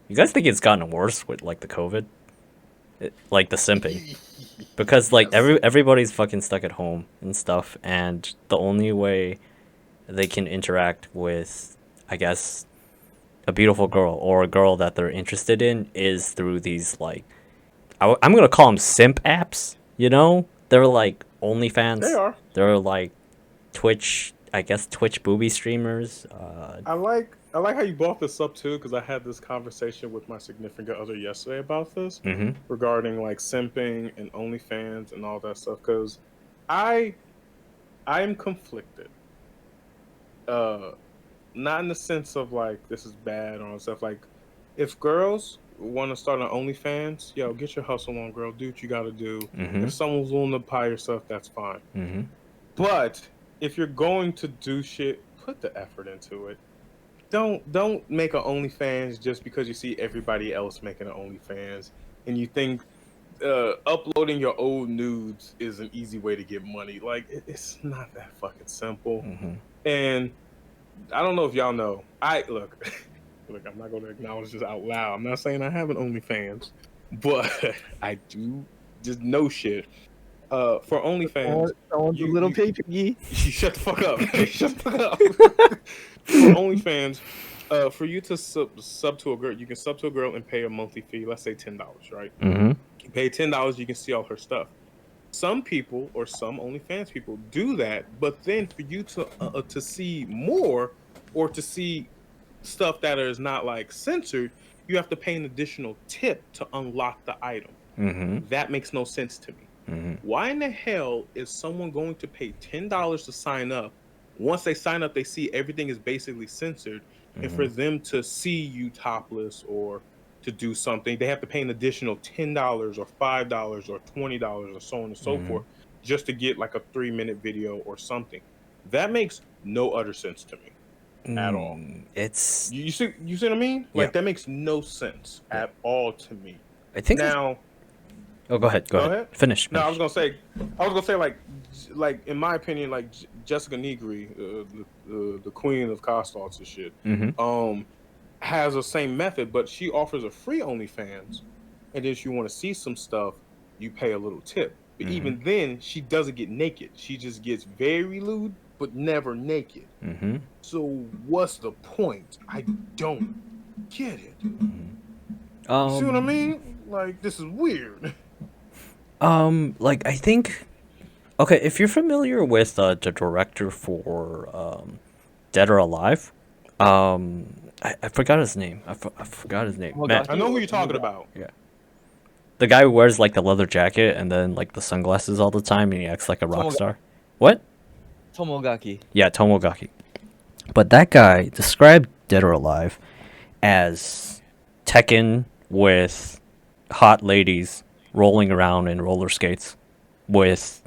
you guys think it's gotten worse with like the COVID, like the simping, because like everybody's fucking stuck at home and stuff, and the only way they can interact with, I guess, a beautiful girl or a girl that they're interested in is through these like, I'm gonna call them simp apps. You know, they're like OnlyFans. They are. They're like Twitch, I guess Twitch booby streamers. I like how you brought this up too, because I had this conversation with my significant other yesterday about this regarding like simping and OnlyFans and all that stuff. Because I am conflicted. Not in the sense of like this is bad or stuff. Like, if girls want to start an OnlyFans, yo, get your hustle on, girl. Do what you got to do. If someone's willing to buy your stuff, that's fine. But if you're going to do shit, put the effort into it. Don't make an OnlyFans just because you see everybody else making an OnlyFans and you think uploading your old nudes is an easy way to get money. Like, it's not that fucking simple. And I don't know if y'all know. Look, I'm not going to acknowledge this out loud. I'm not saying I have an OnlyFans, but I do just know shit. For OnlyFans, you little piggy. You shut the fuck up. Shut the fuck up. For OnlyFans, for you to sub to a girl, you can sub to a girl and pay a monthly fee. Let's say $10, right? You pay $10, you can see all her stuff. Some people or some OnlyFans people do that, but then for you to see more or to see stuff that is not like censored, you have to pay an additional tip to unlock the item. That makes no sense to me. Why in the hell is someone going to pay $10 to sign up? Once they sign up, they see everything is basically censored, and for them to see you topless or to do something, they have to pay an additional $10 or $5 or $20 or so on and so forth just to get like a 3-minute video or something. That makes no utter sense to me at all. It's you see what I mean? Like, that makes no sense at all to me. I think now. Oh, go ahead. Go ahead. Finish. No, I was gonna say, like in my opinion, like Jessica Negri, the queen of costarts and shit, has the same method, but she offers a free OnlyFans, and if you want to see some stuff, you pay a little tip. But even then, she doesn't get naked. She just gets very lewd, but never naked. So what's the point? I don't get it. You see what I mean? Like, this is weird. Like, I think, Okay, if you're familiar with the director for Dead or Alive, I forgot his name. I forgot his name. Matt. I know who you're talking about. Yeah. The guy who wears like the leather jacket and then like the sunglasses all the time and he acts like a rock star. What? Tomogaki. Yeah, Tomogaki. But that guy described Dead or Alive as Tekken with hot ladies rolling around in roller skates with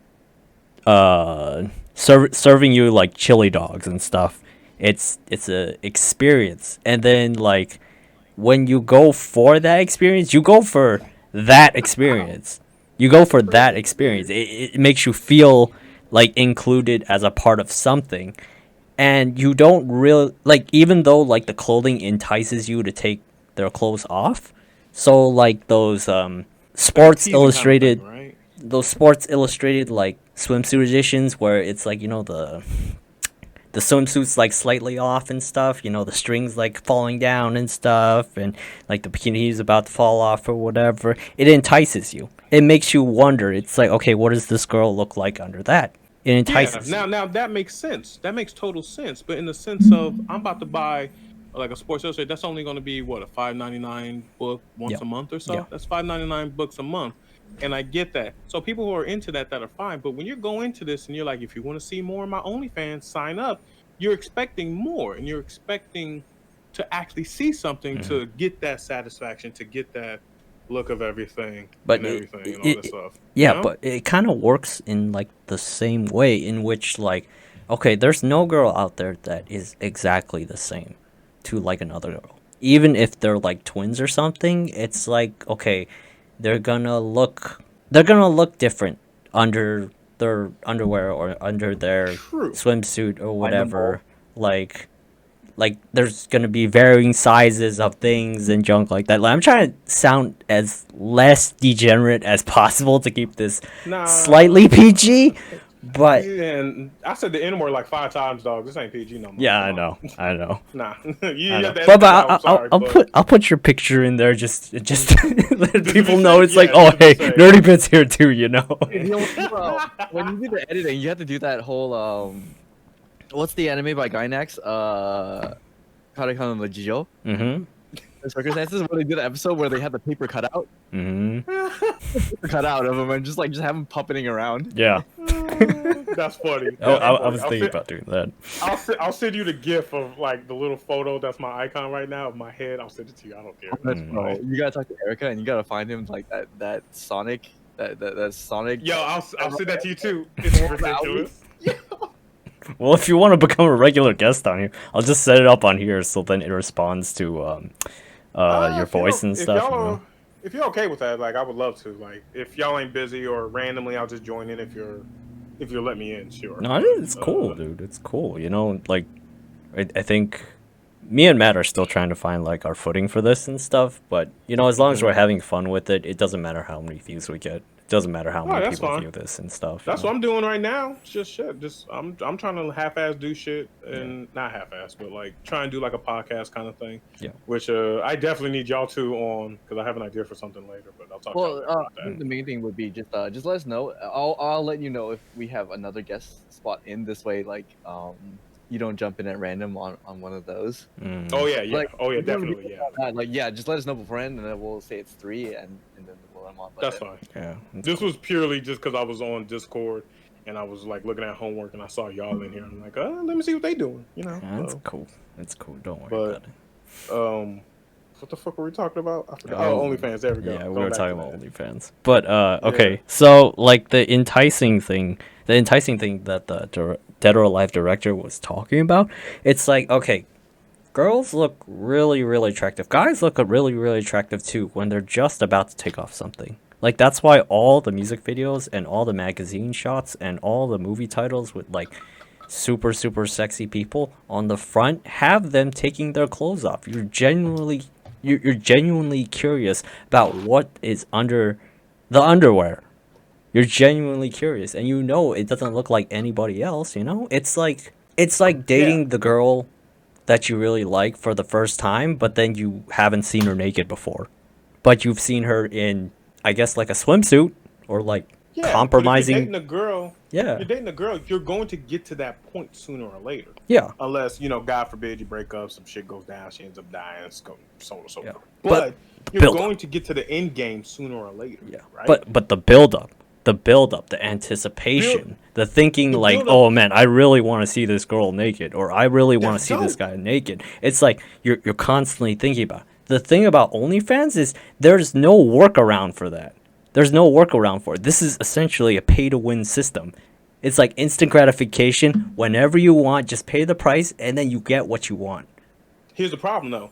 serving you like chili dogs and stuff. It's a experience. And then like when you go for that experience, you go for that experience. You go for that experience. It makes you feel like included as a part of something. And you don't really like, even though like the clothing entices you to take their clothes off. So like those Sports Illustrated, kind of thing, right? those Sports Illustrated like swimsuit editions where it's like, you know, the swimsuit's like slightly off and stuff, you know, the strings like falling down and stuff, and like the bikini's about to fall off or whatever. It entices you. It makes you wonder. It's like, okay, what does this girl look like under that? It entices you. Now that makes sense. That makes total sense. But in the sense of I'm about to buy like a Sports Illustrated, that's only going to be what, a $5.99 book once a month or so. Yeah. That's $5.99 books a month, and I get that. So people who are into that are fine. But when you go into this and you're like, if you want to see more of my OnlyFans, sign up. You're expecting more, and you're expecting to actually see something to get that satisfaction, to get that look of everything, But and it- everything, and it- all that stuff. Yeah, you know? but it kind of works in like the same way in which like, okay, there's no girl out there that is exactly the same to like another girl. Even if they're like twins or something, it's like, okay, they're gonna look different under their underwear or under their True. swimsuit or whatever. Like there's gonna be varying sizes of things and junk like that. Like, I'm trying to sound as less degenerate as possible to keep this Nah. slightly PG, but And I said the N word like 5 times, dog. This ain't PG no more. yeah, I Come know. Nah, you I have know. to edit But that out, I'm sorry, but- I'll put your picture in there just let people be know safe, it's like, yeah, oh just to hey, be safe. Nerdybit's here too, you know. You know, when you do the editing, you have to do that whole what's the anime by Gainax? Karekano no Jijo. Mm-hmm. The circumstances where they did an episode where they had the paper cutout, Mm-hmm. cut out of them, and just have them puppeting around. Yeah. That's funny. Oh, That's I funny. was thinking about doing that. I'll send you the GIF of like the little photo that's my icon right now of my head. I'll send it to you. I don't care. That's bro. You gotta talk to Erica, and you gotta find him like that Sonic, that Sonic. Yo, I'll send that to you too. It's ridiculous. Well, if you want to become a regular guest on here, I'll just set it up on here so then it responds to your If voice y'all- and stuff. You know? If you're okay with that, like I would love to. Like if y'all ain't busy or randomly, I'll just join in if you'll let me in. Sure. No, it's cool, dude. It's cool. You know, like I think me and Matt are still trying to find like our footing for this and stuff. But you know, as long as we're having fun with it, it doesn't matter how many views we get. It doesn't matter how many that's people fine. view this and stuff. That's what I'm doing right now. It's just shit. Just I'm trying to half-ass do shit and not half-ass, but like try and do like a podcast kind of thing. Yeah. Which I definitely need y'all two on because I have an idea for something later. But I'll talk Well, about I think that. the main thing would be just let us know. I'll let you know if we have another guest spot in this way. Like you don't jump in at random on one of those. Mm. Oh yeah, yeah. Like, Oh yeah, if you wanna definitely, do yeah. Like yeah, just let us know beforehand, and then we'll say it's 3, and then we'll let them on. But That's fine. Yeah. This was purely just because I was on Discord and I was like looking at homework and I saw y'all in here. I'm like, let me see what they doing. You know. Yeah, that's So, cool. That's cool. Don't worry but- about it. what the fuck were we talking about? I forgot. Oh, OnlyFans. There we go. Yeah, we Going were back talking to about that. OnlyFans. But okay, so like the enticing thing that the Dead or Alive director was talking about, it's like, okay, girls look really, really attractive. Guys look really, really attractive too when they're just about to take off something. Like that's why all the music videos and all the magazine shots and all the movie titles with like super, super sexy people on the front have them taking their clothes off. You're genuinely curious about what is under the underwear. You're genuinely curious, and you know it doesn't look like anybody else. You know, it's like dating the girl that you really like for the first time, but then you haven't seen her naked before, but you've seen her in, I guess, like a swimsuit or like compromising. But if you're dating a girl, Yeah. you're dating a girl, you're going to get to that point sooner or later. Yeah. Unless, God forbid, you break up, some shit goes down, she ends up dying, so on and so forth. But But you're going to get to the end game sooner or later. Yeah. Right? But the build up, the anticipation, the thinking like, oh man, I really want to see this girl naked, or I really want to see this guy naked. It's like you're constantly thinking about it. The thing about OnlyFans is there's no workaround for that. There's no workaround for it. This is essentially a pay-to-win system. It's like instant gratification. Whenever you want, just pay the price, and then you get what you want. Here's the problem, though.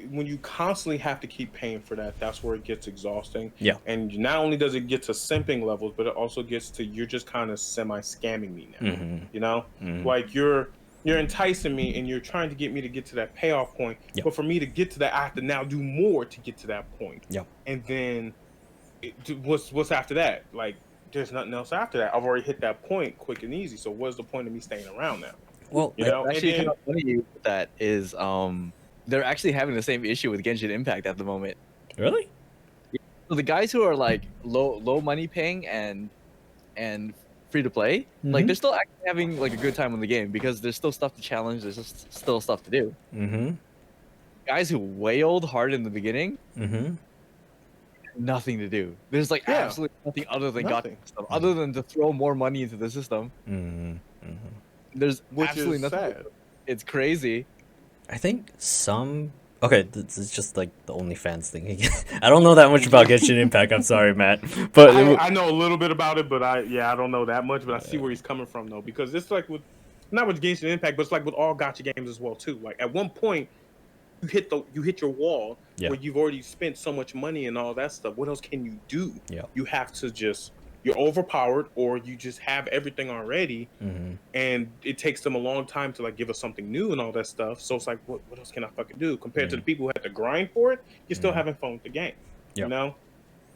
When you constantly have to keep paying for that, that's where it gets exhausting. Yeah. And not only does it get to simping levels, but it also gets to you're just kind of semi-scamming me now. Mm-hmm. Like you're enticing me and you're trying to get me to get to that payoff point. Yep. But for me to get to that, I have to now do more to get to that point. Yep. And then what's after that? Like there's nothing else after that. I've already hit that point quick and easy. So what's the point of me staying around now? Well, actually, kind of funny with that is they're actually having the same issue with Genshin Impact at the moment. Really? So the guys who are like low money paying and free to play, like they're still actually having like a good time on the game because there's still stuff to challenge. There's just still stuff to do. Mm-hmm. Guys who whaled hard in the beginning, nothing to do. There's like absolutely nothing other than gacha stuff, other than to throw more money into the system. There's absolutely nothing. Sad. It's crazy. I think some. Okay, this is just like the OnlyFans thing again. I don't know that much about Genshin Impact. I'm sorry, Matt, but I know a little bit about it, but I don't know that much. But I see where he's coming from though, because it's like with not with Genshin Impact, but it's like with all gacha games as well too. Like at one point, you hit your wall where you've already spent so much money and all that stuff. What else can you do? Yeah. You have to you're overpowered, or you just have everything already, and it takes them a long time to like give us something new and all that stuff. So it's like, what else can I fucking do compared to the people who had to grind for it? You're still having fun with the game, you know.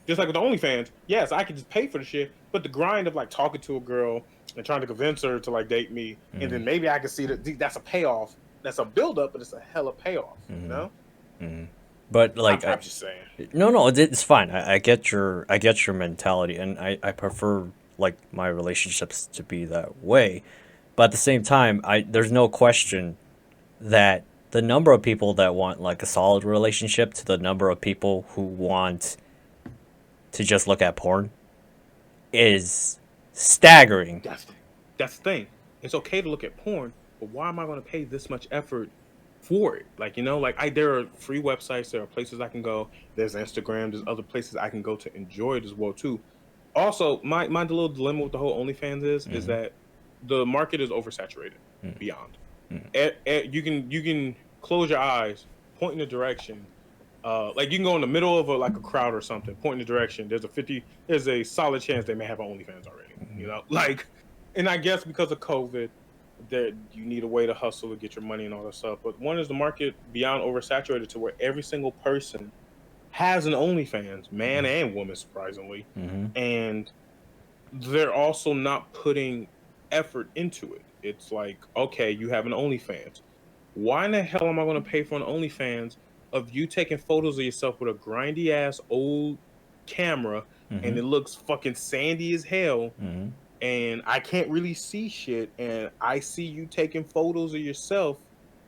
Just like with the OnlyFans, yes, I could just pay for the shit, but the grind of like talking to a girl and trying to convince her to like date me, and then maybe I can see that's a payoff. That's a build up, but it's a hella payoff, you know. But like, I'm just saying. No, it's fine. I get your mentality, and I prefer like my relationships to be that way. But at the same time, there's no question that the number of people that want like a solid relationship to the number of people who want to just look at porn is staggering. That's the thing. It's okay to look at porn, but why am I going to pay this much effort for it? Like, there are free websites, there are places I can go, there's Instagram, there's other places I can go to enjoy it as well too. Also, my little dilemma with the whole OnlyFans is that the market is oversaturated beyond. You can close your eyes, point in a direction, like you can go in the middle of a crowd or something, point in the direction. There's a solid chance they may have an OnlyFans already. And I guess because of COVID, that you need a way to hustle to get your money and all that stuff. But one is the market beyond oversaturated to where every single person has an OnlyFans, man and woman, surprisingly, and they're also not putting effort into it. It's like, okay, you have an OnlyFans. Why in the hell am I going to pay for an OnlyFans of you taking photos of yourself with a grindy ass old camera and it looks fucking sandy as hell? And I can't really see shit, and I see you taking photos of yourself,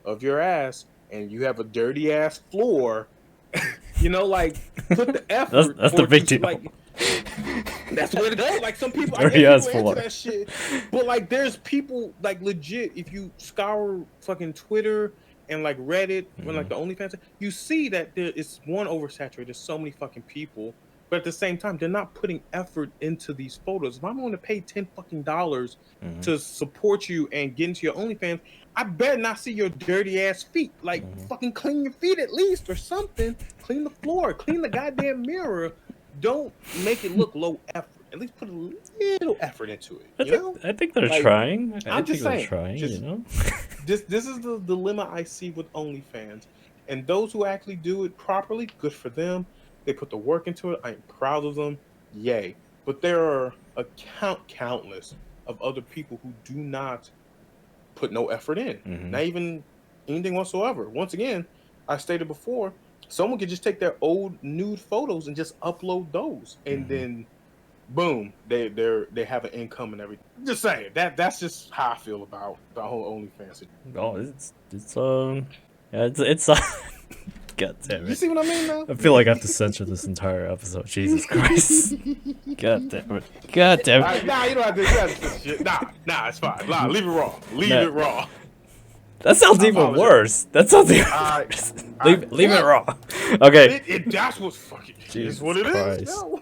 of your ass, and you have a dirty ass floor. Put the effort. That's the big deal. That's what it is. Like some people, Dirty I ass guess people floor. into that shit. But like, there's people like legit. If you scour fucking Twitter and like Reddit, when like the OnlyFans, you see that there is one oversaturated. There's so many fucking people. But at the same time, they're not putting effort into these photos. If I'm going to pay $10 fucking to support you and get into your OnlyFans, I better not see your dirty ass feet. Like, fucking clean your feet at least or something. Clean the floor. Clean the goddamn mirror. Don't make it look low effort. At least put a little effort into it. I think they're trying. I'm just saying. They're trying. This is the dilemma I see with OnlyFans, and those who actually do it properly, good for them. They put the work into it. I'm proud of them. Yay. But there are countless of other people who do not put no effort in. Not even anything whatsoever. Once again, I stated before, someone could just take their old nude photos and just upload those. And then boom, they have an income and everything. Just saying that's just how I feel about the whole OnlyFans. Oh, it's God damn You it. see what I mean now? I feel like I have to censor this entire episode. Jesus Christ. God damn it. God damn it. Nah, you don't have to do that shit. Nah, it's fine. Nah, leave it raw. Leave it raw. That sounds even worse. That sounds even worse. Leave it raw. Okay. That's what's fucking. Jesus It's what it Christ. is. No.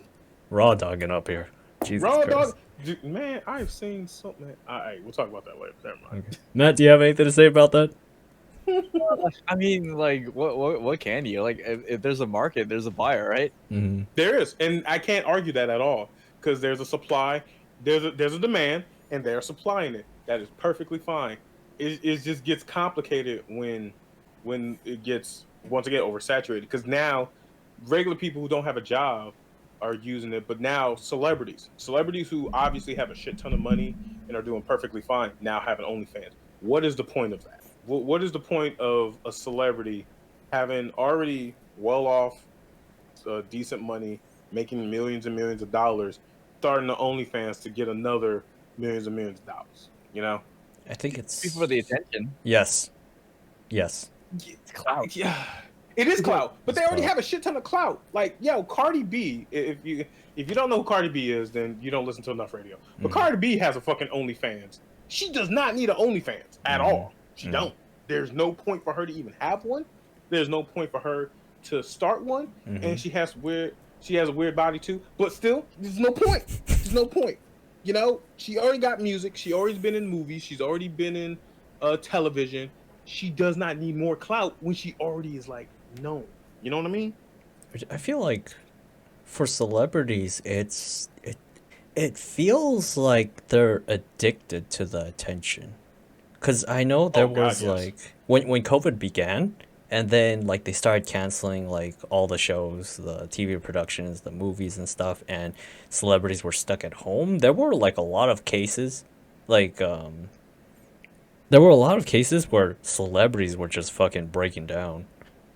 Raw dogging up here. Jesus Raw Christ. dog. Dude, man, I've seen something. All right, we'll talk about that later. Never mind. Okay. Matt, do you have anything to say about that? I mean, like, what can you like? If there's a market, there's a buyer, right? Mm-hmm. There is, and I can't argue that at all because there's a supply, there's a demand, and they're supplying it. That is perfectly fine. It just gets complicated when it gets once again oversaturated because now regular people who don't have a job are using it, but now celebrities who obviously have a shit ton of money and are doing perfectly fine now have an OnlyFans. What is the point of that? What is the point of a celebrity having already well off, decent money, making millions and millions of dollars, starting the OnlyFans to get another millions and millions of dollars? You know, I think it's For the attention. Yes. It's clout. Yeah, it is clout, but they already clout. have a shit ton of clout. Like, yo, Cardi B. If you don't know who Cardi B is, then you don't listen to enough radio. But Cardi B has a fucking OnlyFans. She does not need an OnlyFans at all. She don't. There's no point for her to even have one. There's no point for her to start one. And she has a weird body too. But still, there's no point. There's no point. You know, she already got music. She already been in movies. She's already been in television. She does not need more clout when she already is like known. You know what I mean? I feel like for celebrities, it feels like they're addicted to the attention. Because I know there was like when COVID began, and then like they started canceling like all the shows, the TV productions, the movies and stuff, and celebrities were stuck at home. There were like a lot of cases, like there were a lot of cases where celebrities were just fucking breaking down.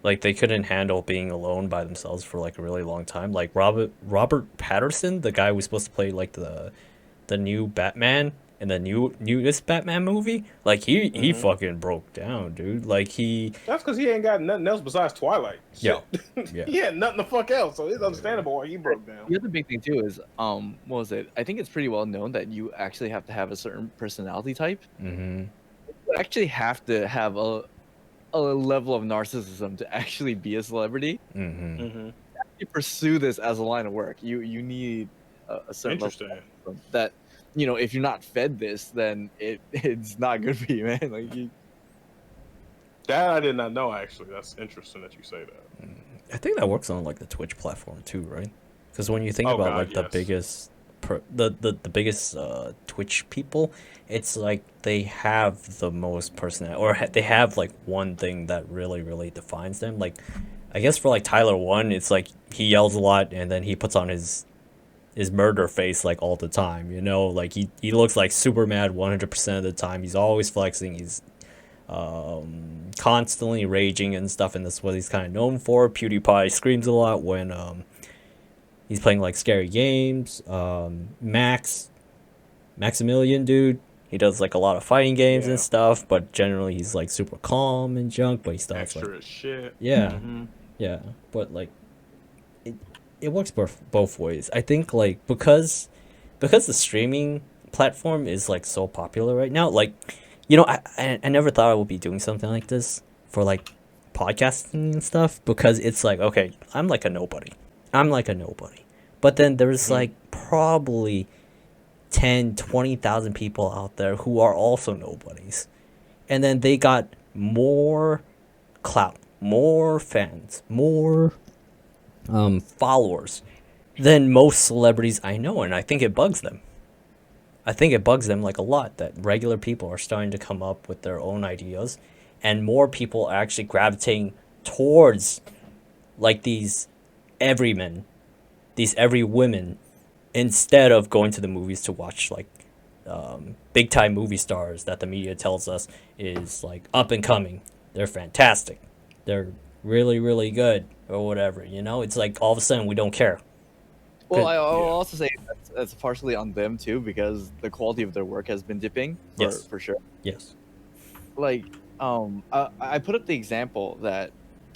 Like they couldn't handle being alone by themselves for like a really long time. Like Robert Patterson, the guy who was supposed to play like the new Batman in the newest Batman movie, like he fucking broke down, dude. Like That's because he ain't got nothing else besides Twilight. Yeah. He had nothing to fuck else, so it's understandable why he broke down. The other big thing too is what was it? I think it's pretty well known that you actually have to have a certain personality type. Mm-hmm. You actually have to have a level of narcissism to actually be a celebrity. Mm-hmm. You pursue this as a line of work. You need a certain level of that. You know, if you're not fed this, then it's not good for you, man. Like that I did not know actually. That's interesting that you say that. I think that works on like the Twitch platform too, right? Because when you think about like the biggest the biggest Twitch people, it's like they have the most personality, or they have like one thing that really defines them. Like I guess for like Tyler One, it's like he yells a lot and then he puts on his murder face like all the time, you know, like he looks like super mad 100% of the time. He's always flexing. He's constantly raging and stuff, and that's what he's kind of known for. PewDiePie screams a lot when he's playing like scary games. Maximilian, dude, he does like a lot of fighting games and stuff, but generally he's like super calm and junk, but he still has, extra as shit. Yeah. Yeah, but like it works both ways. I think like because the streaming platform is like so popular right now, like, you know, I never thought I would be doing something like this for like podcasting and stuff, because it's like, okay, I'm like a nobody, but then there's like probably 10,000-20,000 people out there who are also nobodies, and then they got more clout, more fans, more followers than most celebrities I know, and I think it bugs them. Like a lot, that regular people are starting to come up with their own ideas, and more people are actually gravitating towards like these everymen, these every women, instead of going to the movies to watch like big time movie stars that the media tells us is like up and coming. They're fantastic. They're really good or whatever, you know. It's like all of a sudden we don't care. Well, I'll also say that's partially on them too, because the quality of their work has been dipping for sure. Yes. Like, I put up the example that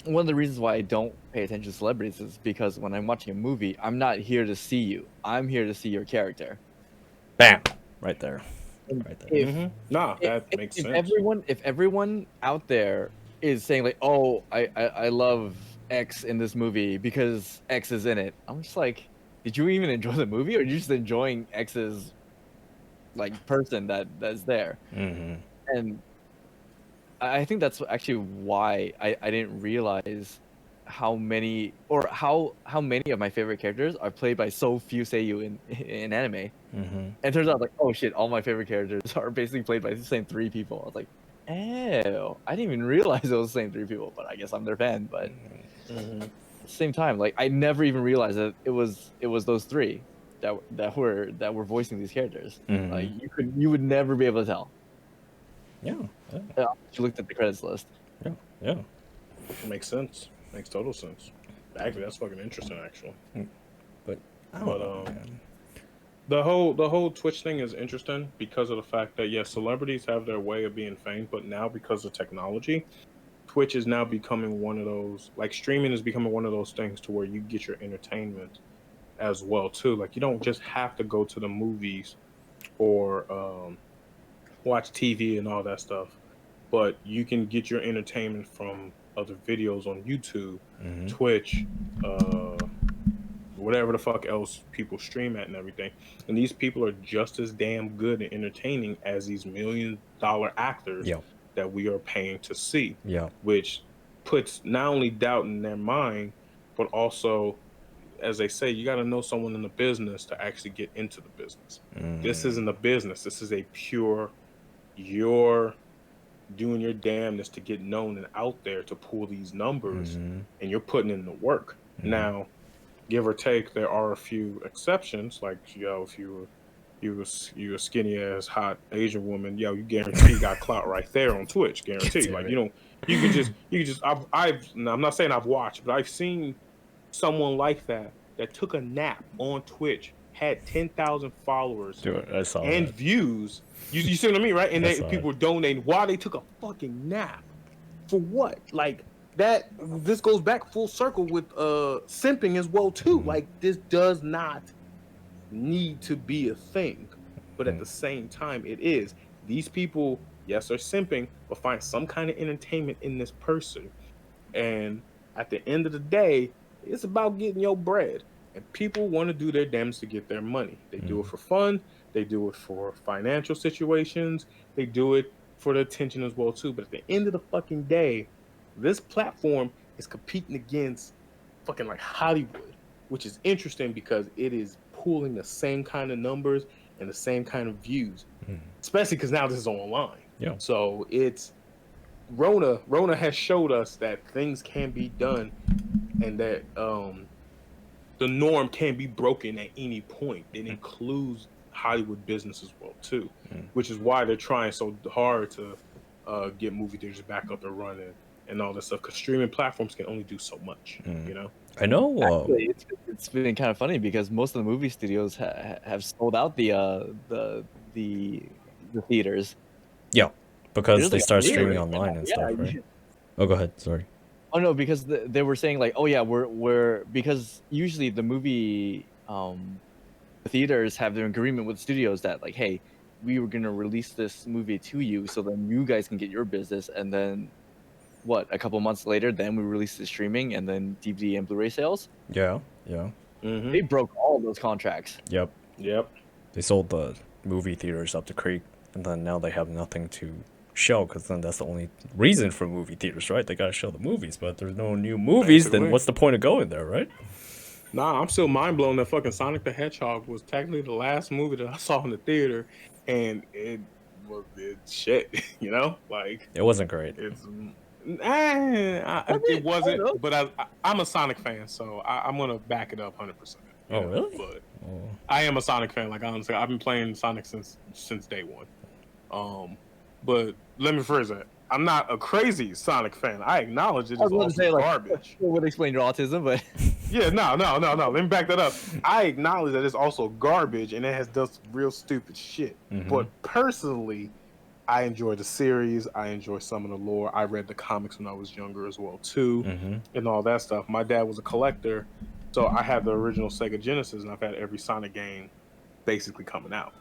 one of the reasons why I don't pay attention to celebrities is because when I'm watching a movie, I'm not here to see you. I'm here to see your character. Bam! Right there. And Right there. If, Nah, that makes sense. if everyone out there is saying like, "Oh, I love X in this movie because X is in it," I'm just like, did you even enjoy the movie, or are you just enjoying X's like person that's there? Mm-hmm. And I think that's actually why I didn't realize how many of my favorite characters are played by so few seiyuu in anime. Mm-hmm. And it turns out like, oh shit, all my favorite characters are basically played by the same 3 people. I was like, oh, I didn't even realize it was the same 3 people, but I guess I'm their fan. But at the same time, like I never even realized that it was those 3 that were voicing these characters. Mm-hmm. Like you would never be able to tell. Yeah. You looked at the credits list. Yeah. Makes sense. Makes total sense. Actually, that's fucking interesting. Actually, but I don't know, man. The whole Twitch thing is interesting because of the fact that yes, celebrities have their way of being famed, but now because of technology, Twitch is now becoming one of those, like streaming is becoming one of those things to where you get your entertainment as well too. Like you don't just have to go to the movies or watch TV and all that stuff, but you can get your entertainment from other videos on YouTube, Twitch, whatever the fuck else people stream at and everything. And these people are just as damn good and entertaining as these $1 million actors that we are paying to see. Yeah. Which puts not only doubt in their mind, but also, as they say, you got to know someone in the business to actually get into the business. This isn't a business. This is a pure, you're doing your damnness to get known and out there to pull these numbers, and you're putting in the work. Now, give or take, there are a few exceptions. Like, if you a skinny ass hot Asian woman, you guarantee you got clout right there on Twitch. Guarantee. Like, you can just I'm not saying I've watched, but I've seen someone like that took a nap on Twitch, had 10,000 followers I saw and that. views. You see what I mean, right? And people were donating while they took a fucking nap. For what? Like that. This goes back full circle with simping as well too. Like this does not need to be a thing, but at the same time, it is. These people, yes, are simping, but find some kind of entertainment in this person. And at the end of the day, it's about getting your bread. And people want to do their damnedest to get their money. They do it for fun. They do it for financial situations. They do it for the attention as well too. But at the end of the fucking day, this platform is competing against fucking like Hollywood, which is interesting because it is pulling the same kind of numbers and the same kind of views, especially because now this is online. Yeah. So it's Rona has showed us that things can be done, and that the norm can be broken at any point. It includes Hollywood business as well too, which is why they're trying so hard to get movie theaters back up and running and all this stuff. Because streaming platforms can only do so much, you know. I know. Actually, it's been kind of funny because most of the movie studios have sold out the theaters. Yeah, because There's they like start a streaming theory. online and stuff, right? Oh, go ahead. Sorry. Oh no, because they were saying like, oh yeah, we're because usually the movie theaters have their agreement with studios that like, hey, we were gonna release this movie to you so then you guys can get your business, and then a couple months later, then we release the streaming and then DVD and Blu-ray sales. Yeah. They broke all of those contracts. Yep. They sold the movie theaters up the creek, and then now they have nothing to show, because then that's the only reason for movie theaters, right? They gotta show the movies, but if there's no new movies, then what's the point of going there, right? Nah, I'm still mind blown that fucking Sonic the Hedgehog was technically the last movie that I saw in the theater, and it was shit. You know, like it wasn't great. It wasn't, but I'm a Sonic fan, so I'm gonna back it up 100%. Oh, really? But I am a Sonic fan. Like honestly, I've been playing Sonic since day one. But let me phrase that: I'm not a crazy Sonic fan. I acknowledge it is also garbage. Would explain your autism, but Yeah, no. Let me back that up. I acknowledge that it's also garbage and it has done some real stupid shit. But personally, I enjoy the series. I enjoy some of the lore. I read the comics when I was younger as well too, and all that stuff. My dad was a collector, so I have the original Sega Genesis, and I've had every Sonic game basically coming out.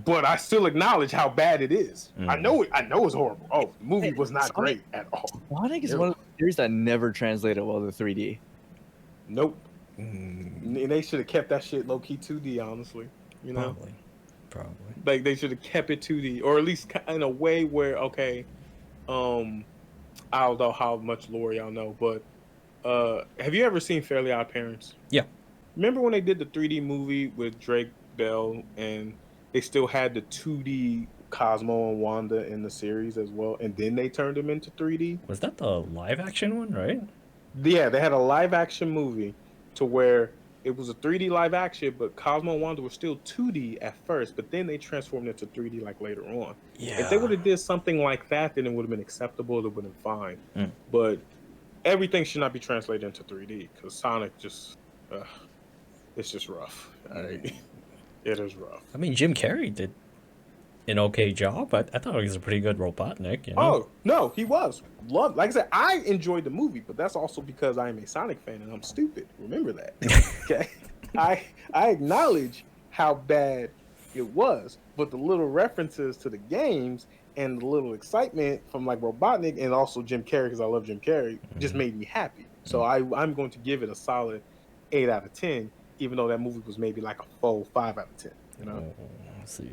But I still acknowledge how bad it is. I know it. I know it's horrible. Oh, the movie was not great at all. Sonic is one of the series that never translated well to 3D. Nope. And they should have kept that shit low key 2D. Honestly, you know. Probably. Like they should have kept it 2D, or at least in a way where I don't know how much lore y'all know, but have you ever seen Fairly Odd Parents? Yeah. Remember when they did the 3D movie with Drake Bell, and they still had the 2D Cosmo and Wanda in the series as well, and then they turned them into 3D? Was that the live action one, right? Yeah, they had a live action movie to where it was a 3D live action, but Cosmo and Wanda were still 2D at first, but then they transformed into 3D like later on. Yeah. If they would have did something like that, then it would have been acceptable. It would have been fine. But everything should not be translated into 3D because Sonic just, it's just rough. Right? It is rough. I mean, Jim Carrey did an okay job. I thought he was a pretty good Robotnik. You know? Oh no, he was. Like I said, I enjoyed the movie, but that's also because I am a Sonic fan and I'm stupid. Remember that. Okay, I acknowledge how bad it was, but the little references to the games and the little excitement from like Robotnik and also Jim Carrey, because I love Jim Carrey, just made me happy. So I'm going to give it a solid 8 out of 10, even though that movie was maybe like a full 5 out of 10. You know. I see.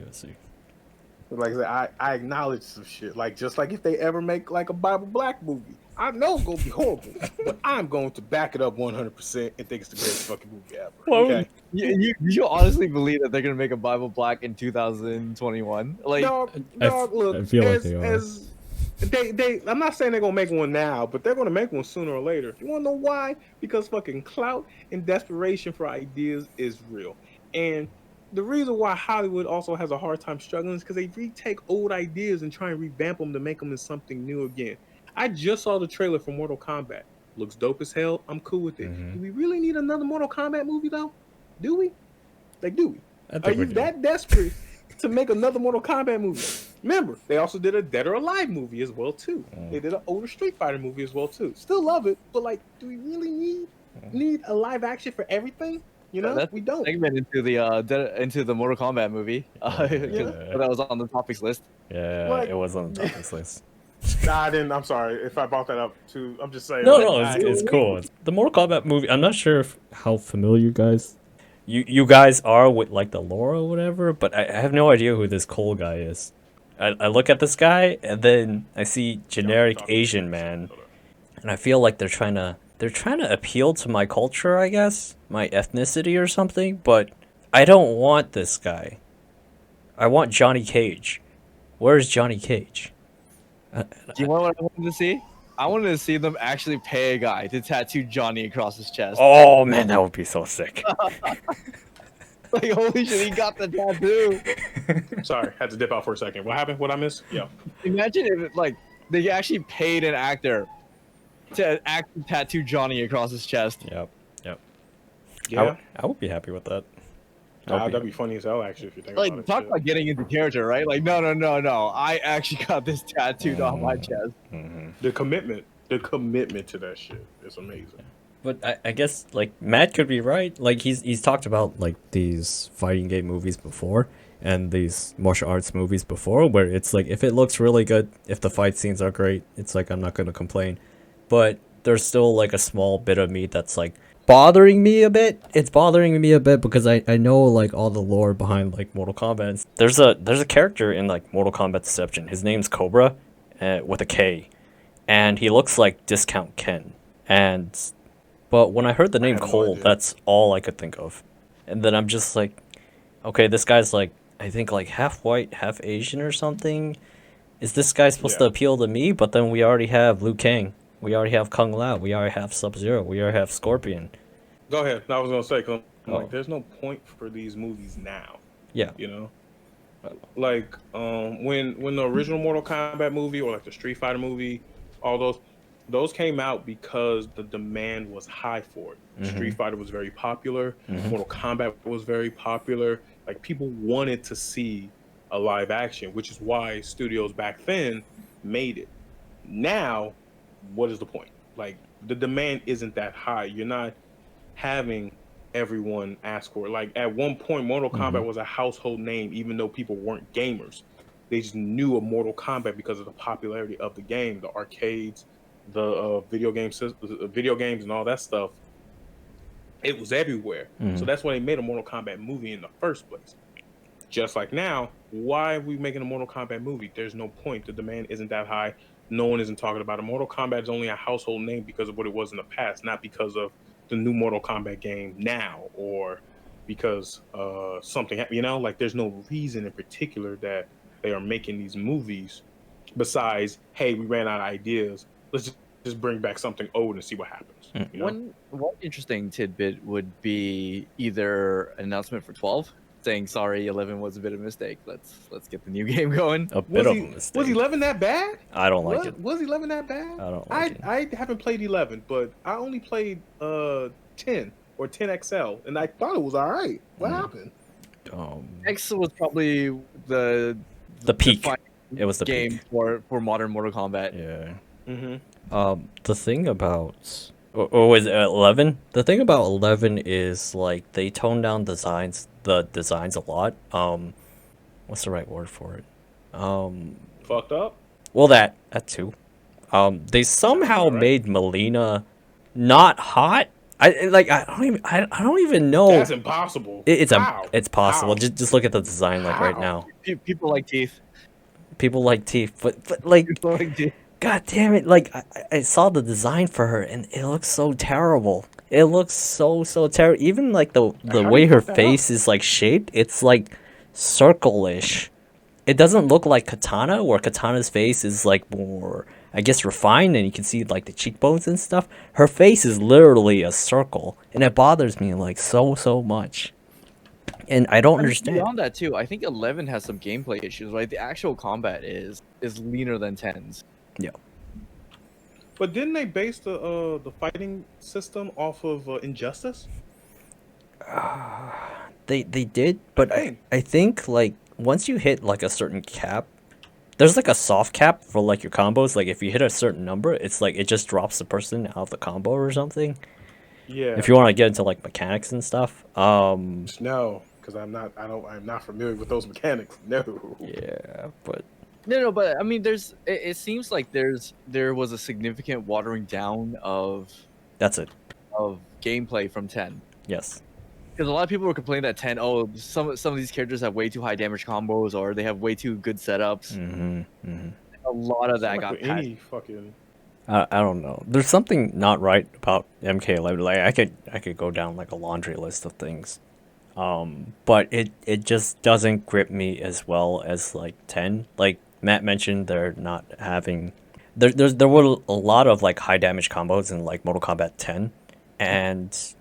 Like I said, I acknowledge some shit. Like just like if they ever make like a Bible Black movie, I know it's gonna be horrible, but I'm going to back it up 100% and think it's the greatest fucking movie ever. Okay. You honestly believe that they're gonna make a Bible Black in 2021? Like, dog, look, I feel like they are. They I'm not saying they're gonna make one now, but they're gonna make one sooner or later. You wanna know why? Because fucking clout and desperation for ideas is real. And the reason why Hollywood also has a hard time struggling is because they retake old ideas and try and revamp them to make them into something new again. I just saw the trailer for Mortal Kombat. Looks dope as hell. I'm cool with it. Do we really need another Mortal Kombat movie though? Do we? Like, do we? Are you that desperate to make another Mortal Kombat movie? Remember, they also did a Dead or Alive movie as well too. They did an older Street Fighter movie as well too. Still love it, but like, do we really need a live action for everything? You know, we don't. Segment into the Mortal Kombat movie. That was on the topics list. Yeah, Like, it was on the topics list. Nah, I didn't. I'm sorry if I brought that up too. I'm just saying. No, it's cool. The Mortal Kombat movie. I'm not sure how familiar you guys are with like the lore or whatever, but I have no idea who this Cole guy is. I look at this guy and then I see generic Asian man, and I feel like they're trying to appeal to my culture, I guess, my ethnicity or something, but I don't want this guy. I want Johnny Cage. Where's Johnny Cage? Do you know what I wanted to see? I wanted to see them actually pay a guy to tattoo Johnny across his chest. Oh man, that would be so sick. Like, holy shit, he got the tattoo. Sorry, had to dip out for a second. What happened? What I missed? Yeah. Imagine if like they actually paid an actor to actually tattoo Johnny across his chest. Yep. Yeah. I would be happy with that. That'd be funny as hell, actually, if you think Like, about it. talk about getting into character, right? Like, no. I actually got this tattooed on my chest. The commitment to that shit is amazing. But I guess like Matt could be right. Like he's talked about like these fighting game movies before and these martial arts movies before, where it's like if it looks really good, if the fight scenes are great, it's like I'm not gonna complain. But there's still like a small bit of me that's like bothering me a bit. It's bothering me a bit because I know like all the lore behind like Mortal Kombat. There's a character in like Mortal Kombat Deception. His name's Cobra, with a K, and he looks like Discount Ken. But when I heard the name Cole, that's all I could think of. And then I'm just like, okay, this guy's like, I think like half white, half Asian or something. Is this guy supposed to appeal to me? But then we already have Liu Kang. We already have Kung Lao. We already have Sub-Zero. We already have Scorpion. Go ahead. I was going to say, cause like, there's no point for these movies now. Yeah. You know? Like, when the original Mortal Kombat movie or like the Street Fighter movie, all those, those came out because the demand was high for it. Street Fighter was very popular. Mortal Kombat was very popular. Like, people wanted to see a live action, which is why studios back then made it. Now, what is the point? Like, the demand isn't that high. You're not having everyone ask for it. Like, at one point, Mortal Kombat was a household name, even though people weren't gamers. They just knew of Mortal Kombat because of the popularity of the game, the arcades, the video games, and all that stuff. It was everywhere. So that's why they made a Mortal Kombat movie in the first place. Just like now, why are we making a Mortal Kombat movie? There's no point. The demand isn't that high. No one isn't talking about it. Mortal Kombat is only a household name because of what it was in the past, not because of the new Mortal Kombat game now, or because something, like, there's no reason in particular that they are making these movies besides, hey, we ran out of ideas. Let's just bring back something old and see what happens. One interesting tidbit would be either an announcement for 12 saying, sorry, 11 was a bit of a mistake. Let's get the new game going. A bit of a mistake. Was 11 that bad? I don't like it. Was 11 that bad? I don't like it. I haven't played 11, but I only played 10 or 10 XL, and I thought it was all right. What happened? X was probably the peak. It was the game peak for modern Mortal Kombat. Yeah. The thing about, or was it 11? The thing about 11 is, like, they tone down the designs a lot. What's the right word for it? Fucked up. Well, that too. They somehow made Melina not hot. I don't even know. That's impossible. It's possible. How? Just look at the design, like, right now. People like teeth. People like teeth, but like, People like teeth. God damn it! Like, I saw the design for her, and it looks so terrible. It looks so terrible. Even like the way her face is like shaped, it's like circle-ish. It doesn't look like Katana, where Katana's face is like more, I guess, refined, and you can see like the cheekbones and stuff. Her face is literally a circle, and it bothers me like so much. And I don't understand. Beyond that too, I think 11 has some gameplay issues. Right, the actual combat is leaner than 10's. Yeah. But didn't they base the fighting system off of Injustice? They did, but I think, like, once you hit like a certain cap, there's like a soft cap for like your combos. Like, if you hit a certain number, it's like it just drops the person out of the combo or something. Yeah. If you want to get into like mechanics and stuff. No, because I'm not familiar with those mechanics. No. Yeah, but. No, but I mean, it seems like there was a significant watering down of gameplay from 10. Yes. Because a lot of people were complaining that 10, some of these characters have way too high damage combos, or they have way too good setups. A lot of that got patched. I don't know. There's something not right about MK11. Like, I could go down like a laundry list of things. But it just doesn't grip me as well as like 10. Like Matt mentioned, they're not having there were a lot of like high damage combos in like Mortal Kombat 10, and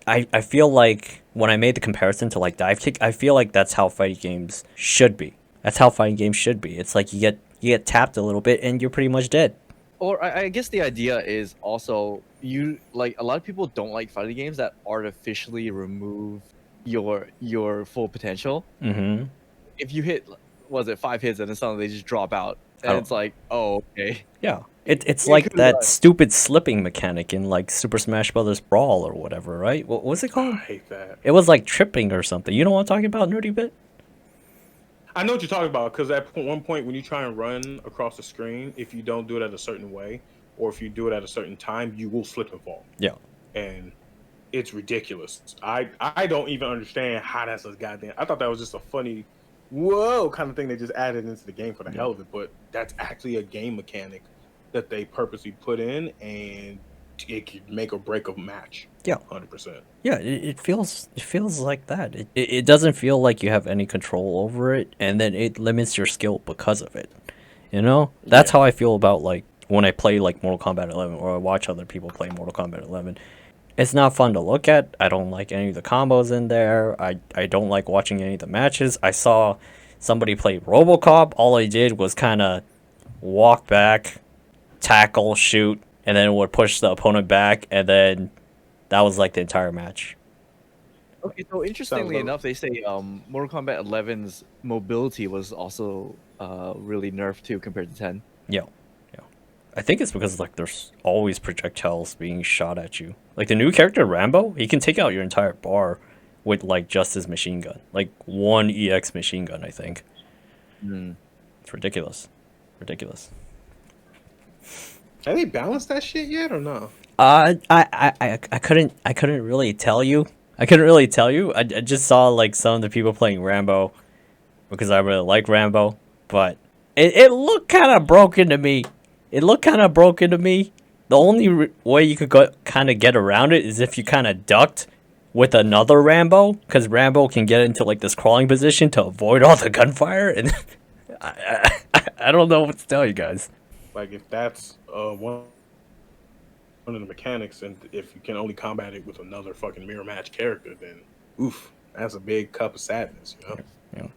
I feel like when I made the comparison to like Dive Kick, I feel like that's how fighting games should be. That's how fighting games should be. It's like you get tapped a little bit and you're pretty much dead. Or I guess the idea is also, you like, a lot of people don't like fighting games that artificially remove your full potential. If you hit, was it 5 hits and then suddenly they just drop out, and it's like, oh, okay. Yeah, it's like that stupid slipping mechanic in like Super Smash Brothers Brawl or whatever, right? What was it called? I hate that. It was like tripping or something. You know what I'm talking about, Nerdybit? I know what you're talking about, because at one point when you try and run across the screen, if you don't do it at a certain way, or if you do it at a certain time, you will slip and fall. Yeah. And it's ridiculous. I don't even understand how that's a goddamn... I thought that was just a funny, whoa, kind of thing they just added into the game for the hell of it, but that's actually a game mechanic that they purposely put in, and it could make or break a match. Yeah. 100%. Yeah, it feels like that. It doesn't feel like you have any control over it, and then it limits your skill because of it. You know? That's how I feel about like when I play like Mortal Kombat 11, or I watch other people play Mortal Kombat 11. It's not fun to look at. I don't like any of the combos in there. I don't like watching any of the matches. I saw somebody play RoboCop. All I did was kind of walk back, tackle, shoot, and then it would push the opponent back, and then that was like the entire match. Okay, so interestingly enough, they say Mortal Kombat 11's mobility was also really nerfed too compared to 10. Yeah. I think it's because like there's always projectiles being shot at you. Like the new character Rambo, he can take out your entire bar with like just his machine gun, like one EX machine gun. I think. It's ridiculous. Have they balanced that shit yet or no? I couldn't really tell you. I just saw like some of the people playing Rambo because I really like Rambo, but it looked kind of broken to me. The only way you could kind of get around it is if you kind of ducked with another Rambo, because Rambo can get into like this crawling position to avoid all the gunfire, and I don't know what to tell you guys. Like if that's one of the mechanics, and if you can only combat it with another fucking mirror match character, then oof, that's a big cup of sadness, you know. Yeah.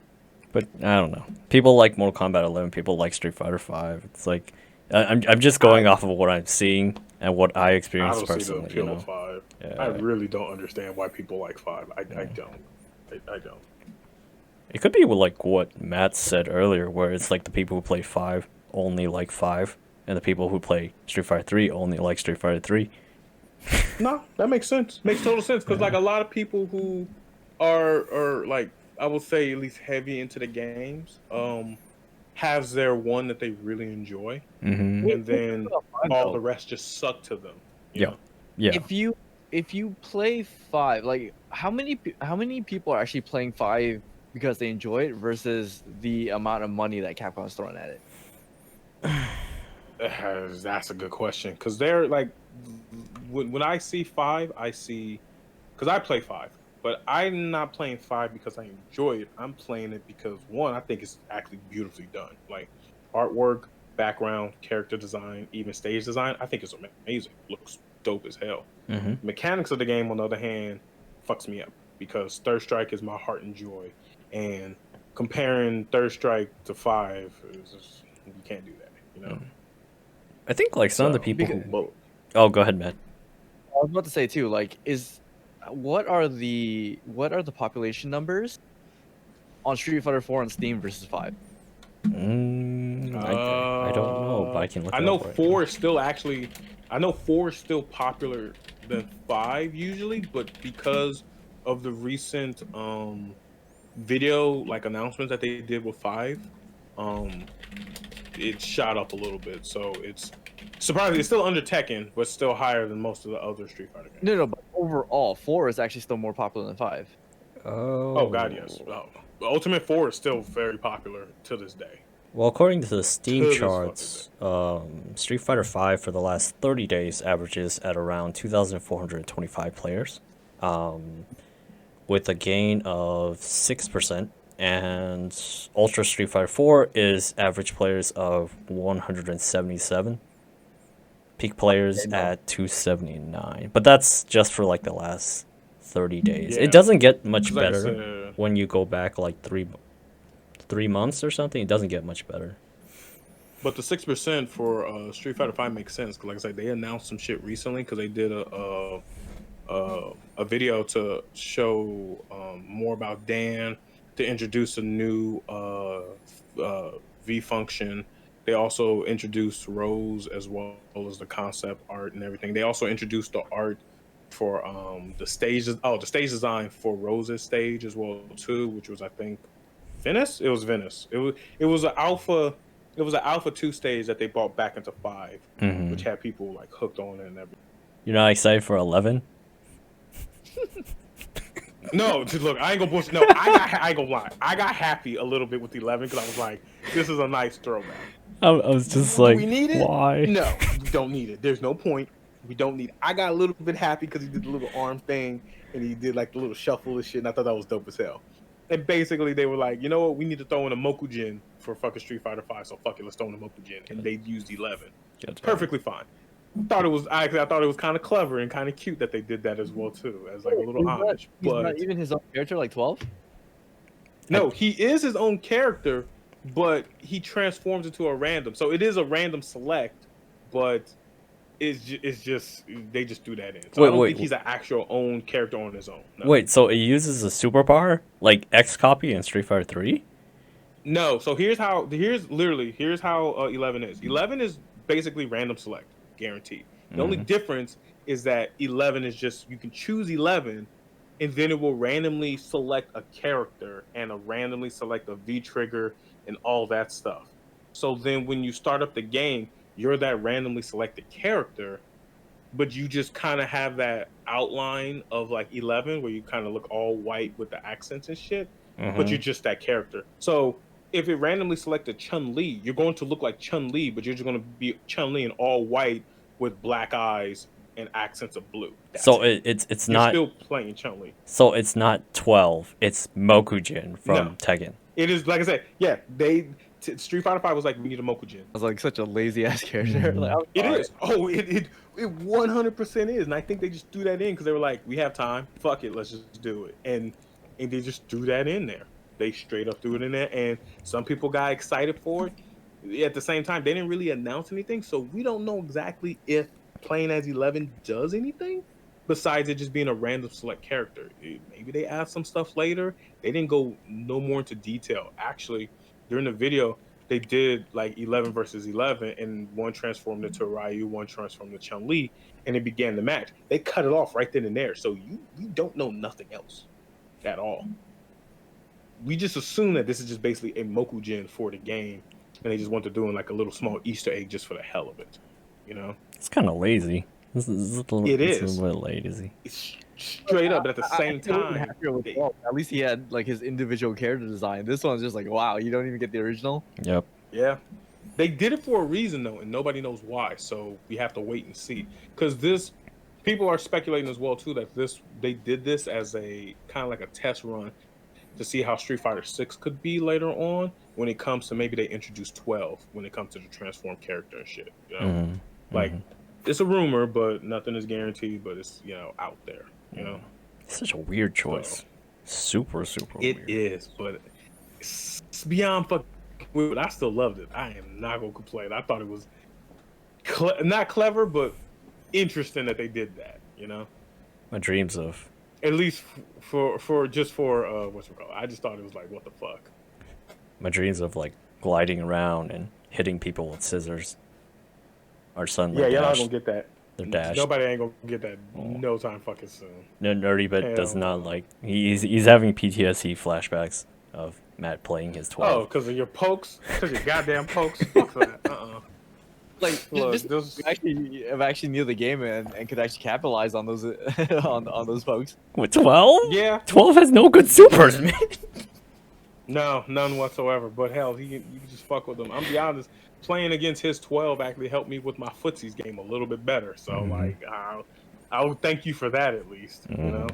But I don't know. People like Mortal Kombat 11. People like Street Fighter 5. It's like I'm just going off of what I'm seeing and what I experienced personally. See the appeal of 5. Yeah. I really don't understand why people like 5. I don't. It could be like what Matt said earlier, where it's like the people who play 5 only like 5, and the people who play Street Fighter 3 only like Street Fighter 3. No, that makes sense. Makes total sense because like a lot of people who are like, I will say at least heavy into the games, has their one that they really enjoy, and then all the rest just suck to them. You know? If you play 5, like how many people are actually playing 5 because they enjoy it versus the amount of money that Capcom is throwing at it? That's a good question because they're like, when I see 5, I see, because I play 5. But I'm not playing 5 because I enjoy it. I'm playing it because, one, I think it's actually beautifully done. Like, artwork, background, character design, even stage design, I think it's amazing. Looks dope as hell. Mechanics of the game, on the other hand, fucks me up because Third Strike is my heart and joy. And comparing Third Strike to 5, is just, you can't do that, you know? I think, like, some of the people who... Oh, go ahead, Matt. I was about to say, too, like, what are the population numbers on Street Fighter 4 on Steam versus 5? I don't know, but I can look. I know 4 is still popular than 5 usually, but because of the recent video like announcements that they did with 5, it shot up a little bit. So it's surprisingly, it's still under Tekken, but still higher than most of the other Street Fighter games. No, but overall, 4 is actually still more popular than 5. Oh God, yes. Ultimate 4 is still very popular to this day. Well, according to the Steam charts, Street Fighter 5 for the last 30 days averages at around 2,425 players, with a gain of 6%, and Ultra Street Fighter 4 is average players of 177. Peak players at 279, but that's just for like the last 30 days. It doesn't get much better when you go back like three months or something. It doesn't get much better. But the 6% for Street Fighter 5 makes sense because, like I said, they announced some shit recently because they did a video to show more about Dan, to introduce a new V function. They also introduced Rose as well as the concept art and everything. They also introduced the art for the stages. Oh, the stage design for Rose's stage as well too, which was, I think, Venice. It was Venice. It was an alpha. It was an Alpha 2 stage that they brought back into 5, which had people like hooked on it and everything. You're not excited for 11? No, look, I ain't gonna bullshit. No, I ain't gonna lie. I got happy a little bit with 11 because I was like, this is a nice throwback. I was just like, we need it? Why? No, we don't need it. There's no point. We don't need it. I got a little bit happy because he did the little arm thing and he did like the little shuffle and shit, and I thought that was dope as hell. And basically, they were like, you know what? We need to throw in a Mokujin for fucking Street Fighter 5, so fuck it, let's throw in a Mokujin. And they used 11. Perfectly fine. I thought it was kind of clever and kind of cute that they did that as well too, as like a little homage. He's not even his own character, like 12. No, he is his own character, but he transforms into a random. So it is a random select, but it's just they just threw that in. So I don't think he's an actual own character on his own. No. Wait, so it uses a superpower like X copy in Street Fighter 3? No. So here's how 11 is. 11 is basically random select, guaranteed. The only difference is that 11 is just you can choose 11, and then it will randomly select a character and randomly select a V trigger and all that stuff. So then when you start up the game, you're that randomly selected character, but you just kind of have that outline of like 11 where you kind of look all white with the accents and shit, but you're just that character. So if it randomly selected Chun-Li, you're going to look like Chun-Li, but you're just going to be Chun-Li in all white with black eyes and accents of blue. So it's you're not still playing Chun-Li. So it's not 12. It's Mokujin from Tekken. It is, like I said, yeah. Street Fighter 5 was like, we need a Mokujin. I was like such a lazy ass character. Like, it is. Oh, it 100% is, and I think they just threw that in because they were like, we have time. Fuck it, let's just do it, and they just threw that in there. They straight up threw it in there, and some people got excited for it. At the same time, they didn't really announce anything, so we don't know exactly if playing as 11 does anything besides it just being a random select character. Maybe they add some stuff later. They didn't go no more into detail. Actually, during the video, they did like 11 versus 11, and one transformed into Ryu, one transformed into Chun-Li, and it began the match. They cut it off right then and there, so you don't know nothing else at all. We just assume that this is just basically a Mokujin for the game, and they just want to do like a little small Easter egg just for the hell of it, you know? It's kind of lazy. It's a little bit lazy. It's straight up, but at the same time, at least he had like his individual character design. This one's just like, wow, you don't even get the original. Yep. Yeah, they did it for a reason though, and nobody knows why. So we have to wait and see. Because people are speculating as well too that they did this as a kind of like a test run to see how Street Fighter 6 could be later on when it comes to maybe they introduce 12 when it comes to the transformed character and shit. You know, like. It's a rumor, but nothing is guaranteed. But it's out there. You know, it's such a weird choice. Super weird. It is, but it's beyond fucking weird. But I still loved it. I am not gonna complain. I thought it was not clever, but interesting that they did that. You know, my dreams of at least for what's it called. I just thought it was like, what the fuck. My dreams of like gliding around and hitting people with scissors. Our son, y'all not gonna get that. They're dashed. Nobody ain't gonna get that no time fucking soon. No, Nerdybit does not like. He's having PTSD flashbacks of Matt playing his 12. Oh, because of your pokes? Because your goddamn pokes? Fuck that. Like, look, actually knew the game and could actually capitalize on those on those pokes. With 12? Yeah. 12 has no good supers, man. No, none whatsoever. But hell, you can just fuck with him. I'm be honest. Playing against his 12 actually helped me with my footsies game a little bit better. So like, I'll thank you for that at least. You know.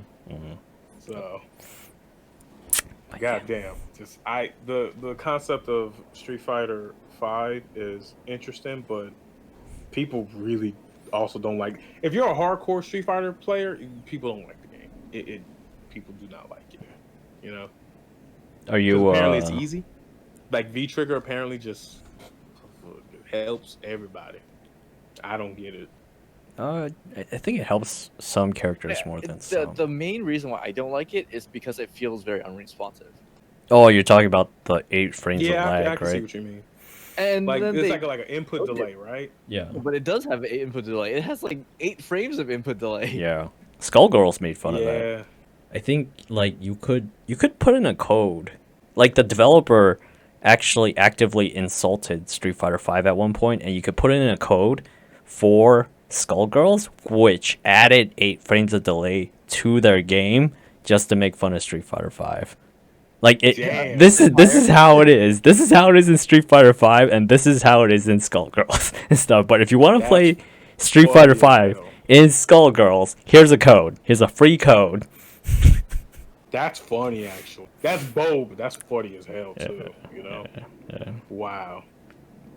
So, goddamn, just the concept of Street Fighter 5 is interesting, but people really also don't like. If you're a hardcore Street Fighter player, people don't like the game. People do not like it. You know. Are you? Apparently, it's easy. Like V Trigger apparently just helps everybody. I don't get it. I think it helps some characters more than some. The main reason why I don't like it is because it feels very unresponsive. Oh, you're talking about the 8 frames of lag, I can right? see what you mean. And like then it's like an input delay, right? Yeah. But it does have an input delay. It has like 8 frames of input delay. Yeah. Skullgirls made fun of that. I think like you could put in a code. Like the developer actually actively insulted Street Fighter 5 at one point, and you could put in a code for Skullgirls, which added 8 frames of delay to their game just to make fun of Street Fighter 5. Like this is how it is. This is how it is in Street Fighter 5, and this is how it is in Skullgirls and stuff. But if you want to play Street Fighter 5 in Skullgirls, here's a code. Here's a free code. That's funny, actually. That's bold, but that's funny as hell too. You know? Yeah. Wow.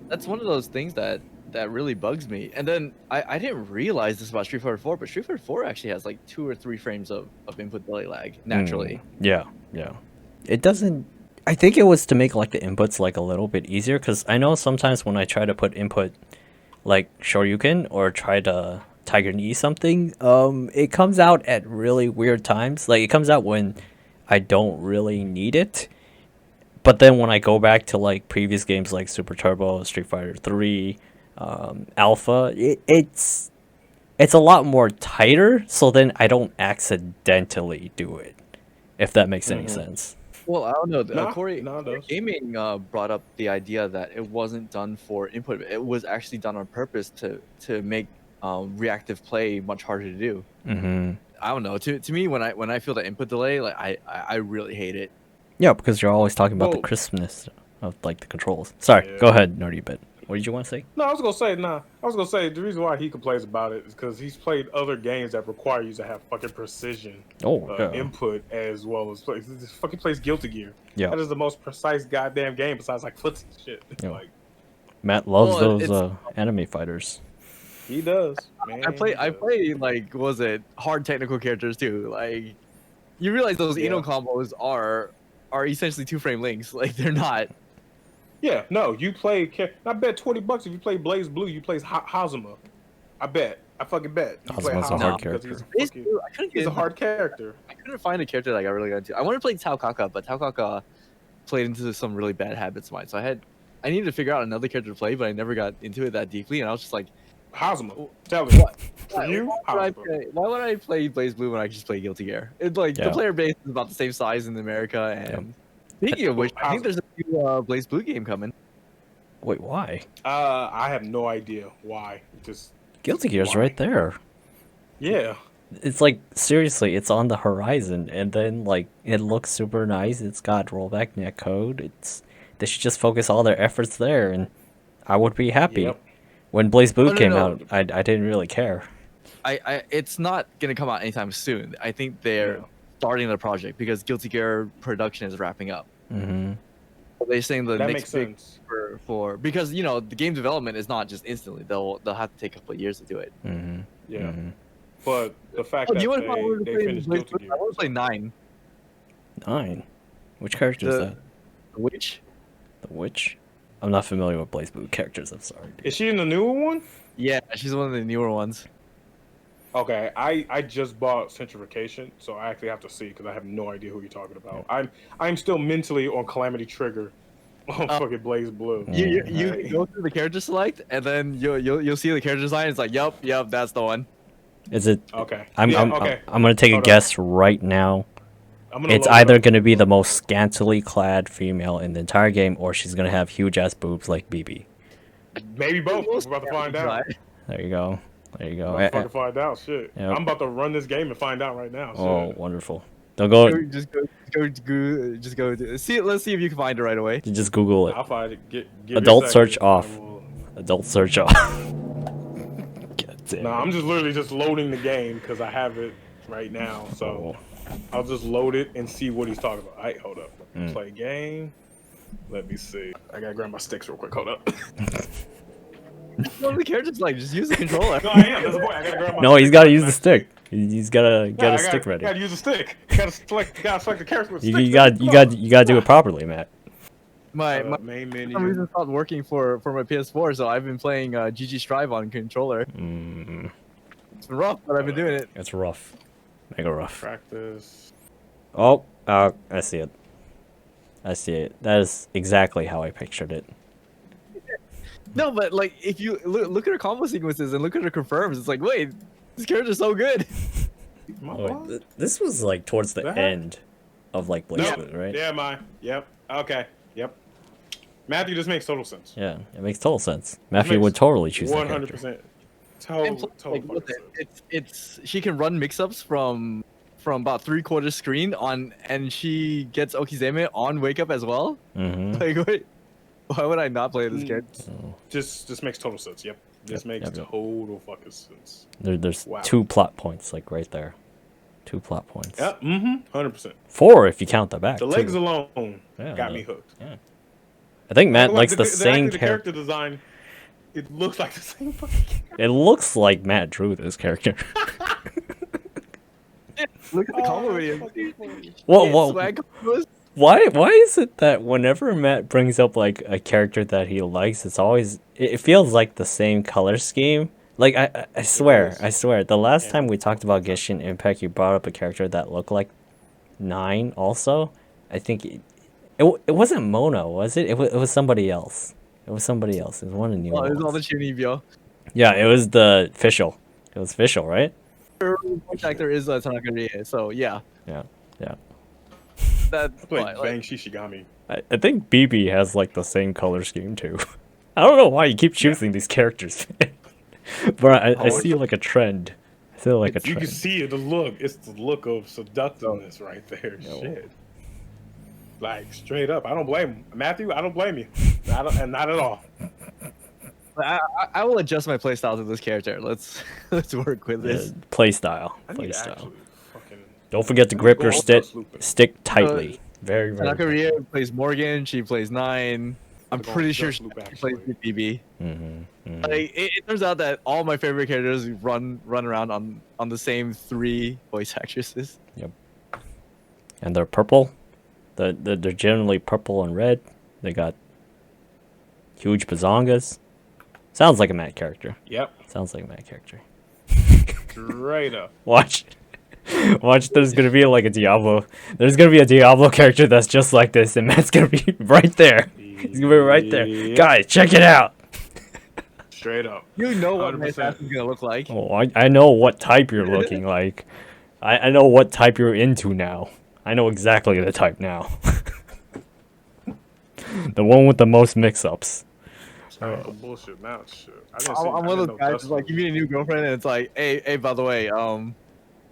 That's one of those things that really bugs me. And then I didn't realize this about Street Fighter 4, but Street Fighter 4 actually has like 2 or 3 frames of input delay lag naturally. Yeah. It doesn't. I think it was to make like the inputs like a little bit easier, because I know sometimes when I try to put input like Shoryuken or try to Tiger Knee something, it comes out at really weird times. Like it comes out when I don't really need it. But then when I go back to like previous games like Super Turbo, Street Fighter 3, Alpha, it's a lot more tighter, so then I don't accidentally do it, if that makes any sense. Well, I don't know. Nah, Corey, nah, it does. Gaming brought up the idea that it wasn't done for input. It was actually done on purpose to make reactive play much harder to do. Mm-hmm. I don't know. To me, when I feel the input delay, like I really hate it. Yeah, because you're always talking about the Well- crispness of like the controls. Sorry, Yeah. go ahead, Nerdybit. What did you want to say? No, I was gonna say the reason why he complains about it is because he's played other games that require you to have fucking precision input as well as play. He fucking plays Guilty Gear. Yeah. That is the most precise goddamn game besides like footsie shit. Yeah. Like Matt loves Well, those anime fighters. he does. Man, I play he does. like what was it hard technical characters too. Like you realize those Yeah. Eno combos are essentially 2-frame links. Like they're not. Yeah, no, you play. I bet $20 if you play Blaze Blue, you play Hazuma. I bet. I fucking bet. You play Hazuma's a hard because character. He's a hard character. I couldn't find a character that I got really into. I want to play Tao Kaka, but Tao Kaka played into some really bad habits of mine. So I needed to figure out another character to play, but I never got into it that deeply. And I was just like, Hazuma. Tell me. For you, why Hazuma. would I play Blaze Blue when I could just play Guilty Gear? It's like the Yeah. player base is about the same size in America. And speaking of which, I think there's a new Blaze Blue game coming. Wait, why? I have no idea why. Just Guilty Gear's why? right there. Yeah. It's like seriously, it's on the horizon, and then like it looks super nice. It's got rollback netcode. They should just focus all their efforts there, and I would be happy. Yep. When Blaze Blue no, came no. out, I didn't really care. It's not gonna come out anytime soon. I think they're Yeah. starting the project because Guilty Gear production is wrapping up. Mm-hmm. They're saying the That next makes big sense. for because you know the game development is not just instantly. They'll have to take a couple of years to do it. Mm-hmm. Yeah. Mm-hmm. But the fact Oh, that you want to they play finished Blaze Guilty Blue? Gear. I want to play 9. 9. Which character is The- that? Which? The witch? I'm not familiar with Blaze Blue characters. I'm sorry. Is she in the newer one? Yeah, she's one of the newer ones. Okay, I just bought Centrification, so I actually have to see because I have no idea who you're talking about. I'm still mentally on Calamity Trigger on fucking Blaze Blue. You Right. go through the character select, and then you'll see the character design. It's like, yup, that's the one. Is it? Okay. I'm okay. I'm gonna take a Hold on. guess right now. I'm gonna It's load it either up. gonna be the most scantily clad female in the entire game, or she's gonna have huge ass boobs like BB. Maybe both. We're about to find out. There you go. There you go. We're about to fucking find out. Shit. Yep. I'm about to run this game and find out right now. Oh, Shit. wonderful. Don't go. Just go. See, let's see if you can find it right away. Just Google it. I'll find it. Give me a Adult second. search I off. will- Adult search off. God damn Nah, it. I'm just literally just loading the game because I have it right now. So I'll just load it and see what he's talking about. All right, hold up. Play game. Let me see. I gotta grab my sticks real quick. Hold up. One of the characters like just use the controller. No, I am. There's a point. I gotta grab my No, he's stick. gotta use the stick. He's gotta get Nah, a I stick ready. Gotta use a stick. Gotta select the character with You stick. gotta do it properly, Matt. My main for some menu. reason stopped working for my PS4, so I've been playing GG Strive on controller. Mm, It's been rough, but I've been doing it. it's rough. Mega rough. Practice. Oh, I see it. I see it. That is exactly how I pictured it. No, but like if you look at her combo sequences and look at her confirms, it's like, wait, this character's so good. My Oh, fault? wait, this was like towards the That- end of like Blaze Yep. Blue, right? Yeah, mine. Yep. Okay. Yep. Matthew, this makes total sense. Yeah, it makes total sense. Matthew makes would totally choose that 100%. character. And plus, like, Total look, sense. it's she can run mix-ups from about 3/4 screen on, and she gets Okizeme on wake up as well. Mm-hmm. Like, wait, why would I not play this character? Just makes total sense. Yep. This makes yep. total fucking sense. There's Wow. 2 plot points, like right there. 2 plot points. Yep. Mm-hmm. 100%. 4 if you count the back. The legs too. alone Yeah, got the- me hooked. I think Matt Like, likes the same actually, the character. character design. It looks like the same fucking character. It looks like Matt drew this character. Look at the combo Oh, video. fucking funny. Whoa, Yeah, whoa. swag combos. Why is it that whenever Matt brings up like a character that he likes, it feels like the same color scheme. Like I swear, the last time we talked about Genshin Impact, you brought up a character that looked like 9 also. I think it wasn't Mona, was it? It was somebody else. It was somebody else. It was one of the new Oh, it was ones. all the Chunibyo. Yeah, it was the official. It was official, right? Voice actor is Tanaka Rie, so yeah. Yeah. That I played like, Bang Shishigami. I think BB has like the same color scheme too. I don't know why you keep choosing these characters, but I see like a trend. I see like a You trend. can see it, the look. It's the look of seductiveness right there. No. Shit. Like straight up, I don't blame him. Matthew. I don't blame you. Not at all. I will adjust my playstyle to this character. Let's work with this. Play style. I Play need to style. actually fucking. Don't forget to grip your stick tightly. Very, very. Tanaka Rie plays Morgan. She plays 9. I'm Go pretty on sure she Deathloop, plays actually. BB. Mm-hmm. Like, it turns out that all my favorite characters run around on the same 3 voice actresses. Yep. And they're purple. They're generally purple and red. They got huge bazongas. Sounds like a Matt character. Yep. Sounds like a Matt character. Straight up. Watch. There's gonna be like a Diablo. There's gonna be a Diablo character that's just like this, and Matt's gonna be right there. He's gonna be right there. Yep. Guys, check it out. Straight up. You know what my 100%. assassin's gonna look like. Oh, I know what type you're looking like. I know what type you're into now. I know exactly the type now. The one with the most mix-ups. Oh, bullshit. Now shit. I'm one of those guys who's like, you meet a new girlfriend, and it's like, hey, by the way, I'm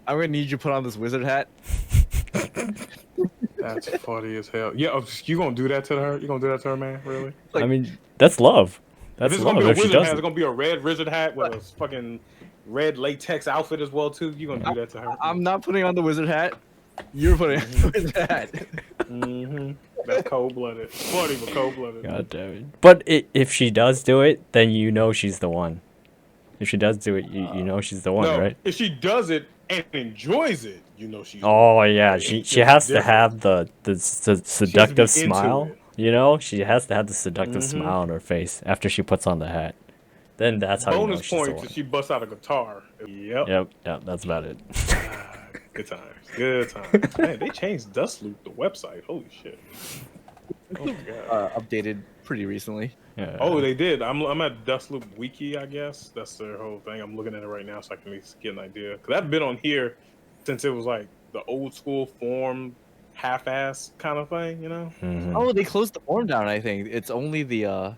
gonna need you to put on this wizard hat. That's funny as hell. Yeah, you gonna do that to her? You gonna do that to her, man? Really? Like, I mean, that's love. If That's it's love gonna be a if she wizard hat, does it's it. gonna be a red wizard hat with a fucking red latex outfit as well too. You gonna do that to her? I'm not putting on the wizard hat. You're putting on the wizard hat. Mm-hmm. That's cold blooded. Funny, but cold blooded. God damn it. But if she does do it, then you know she's the one. If she does do it, you know she's the one, No, right? if she does it and enjoys it, you know she's. Oh yeah, It's she just has to different. have the seductive into smile. it. You know, she has to have the seductive Mhm. smile on her face after she puts on the hat. Then that's how you know Bonus she's the points one. if she busts out a guitar. Yep. Yep, that's about it. Good times. Good times. Man, they changed Dustloop, the website. Holy shit. Oh my god. Updated pretty recently. Yeah. Oh, they did. I'm at Dustloop Wiki, I guess. That's their whole thing. I'm looking at it right now so I can at least get an idea. Because I've been on here since it was like the old school form, half-ass kind of thing, you know? Mhm. Oh, they closed the forum down. I think it's only the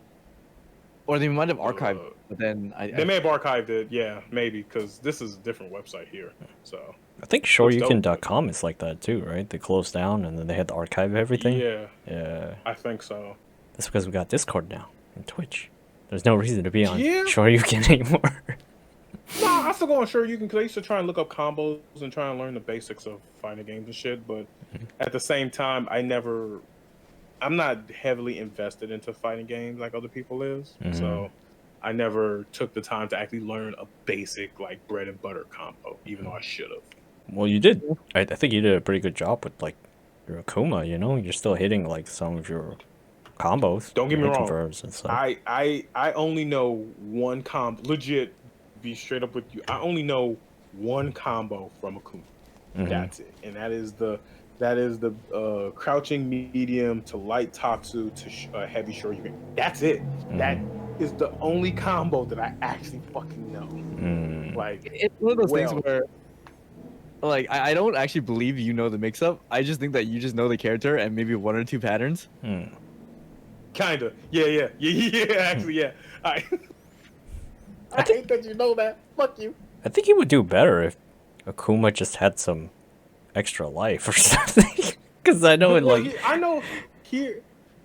or they might have archived. But then They may have archived it, yeah, maybe, because this is a different website here. So I think shoryuken.com is like that too, right? They closed down and then they had to archive everything. yeah, Yeah. I think so. That's because we got Discord now and Twitch. There's no reason to be on Yeah. Shoryuken anymore. No, I still go on Sure You Can, because I used to try and look up combos and try and learn the basics of fighting games and shit. But at the same time, I'm not heavily invested into fighting games like other people is. So I never took the time to actually learn a basic like bread and butter combo, even though I should have. Well, you did. I think you did a pretty good job with like your Akuma. You know, you're still hitting like some of your combos. Don't get me your wrong. converts and stuff. I only know one combo. Legit, be straight up with you. I only know one combo from Akuma. That's it, and that is the crouching medium to light Tatsu to heavy Shoryuken. That's it. That is the only combo that I actually fucking know. Like it's one of those things where, like, I don't actually believe you know the mix-up. I just think that you just know the character and maybe 1 or 2 patterns. Kinda. Yeah. Actually, yeah. I hate that you know that. Fuck you. I think he would do better if Akuma just had some extra life or something. Because I know I know.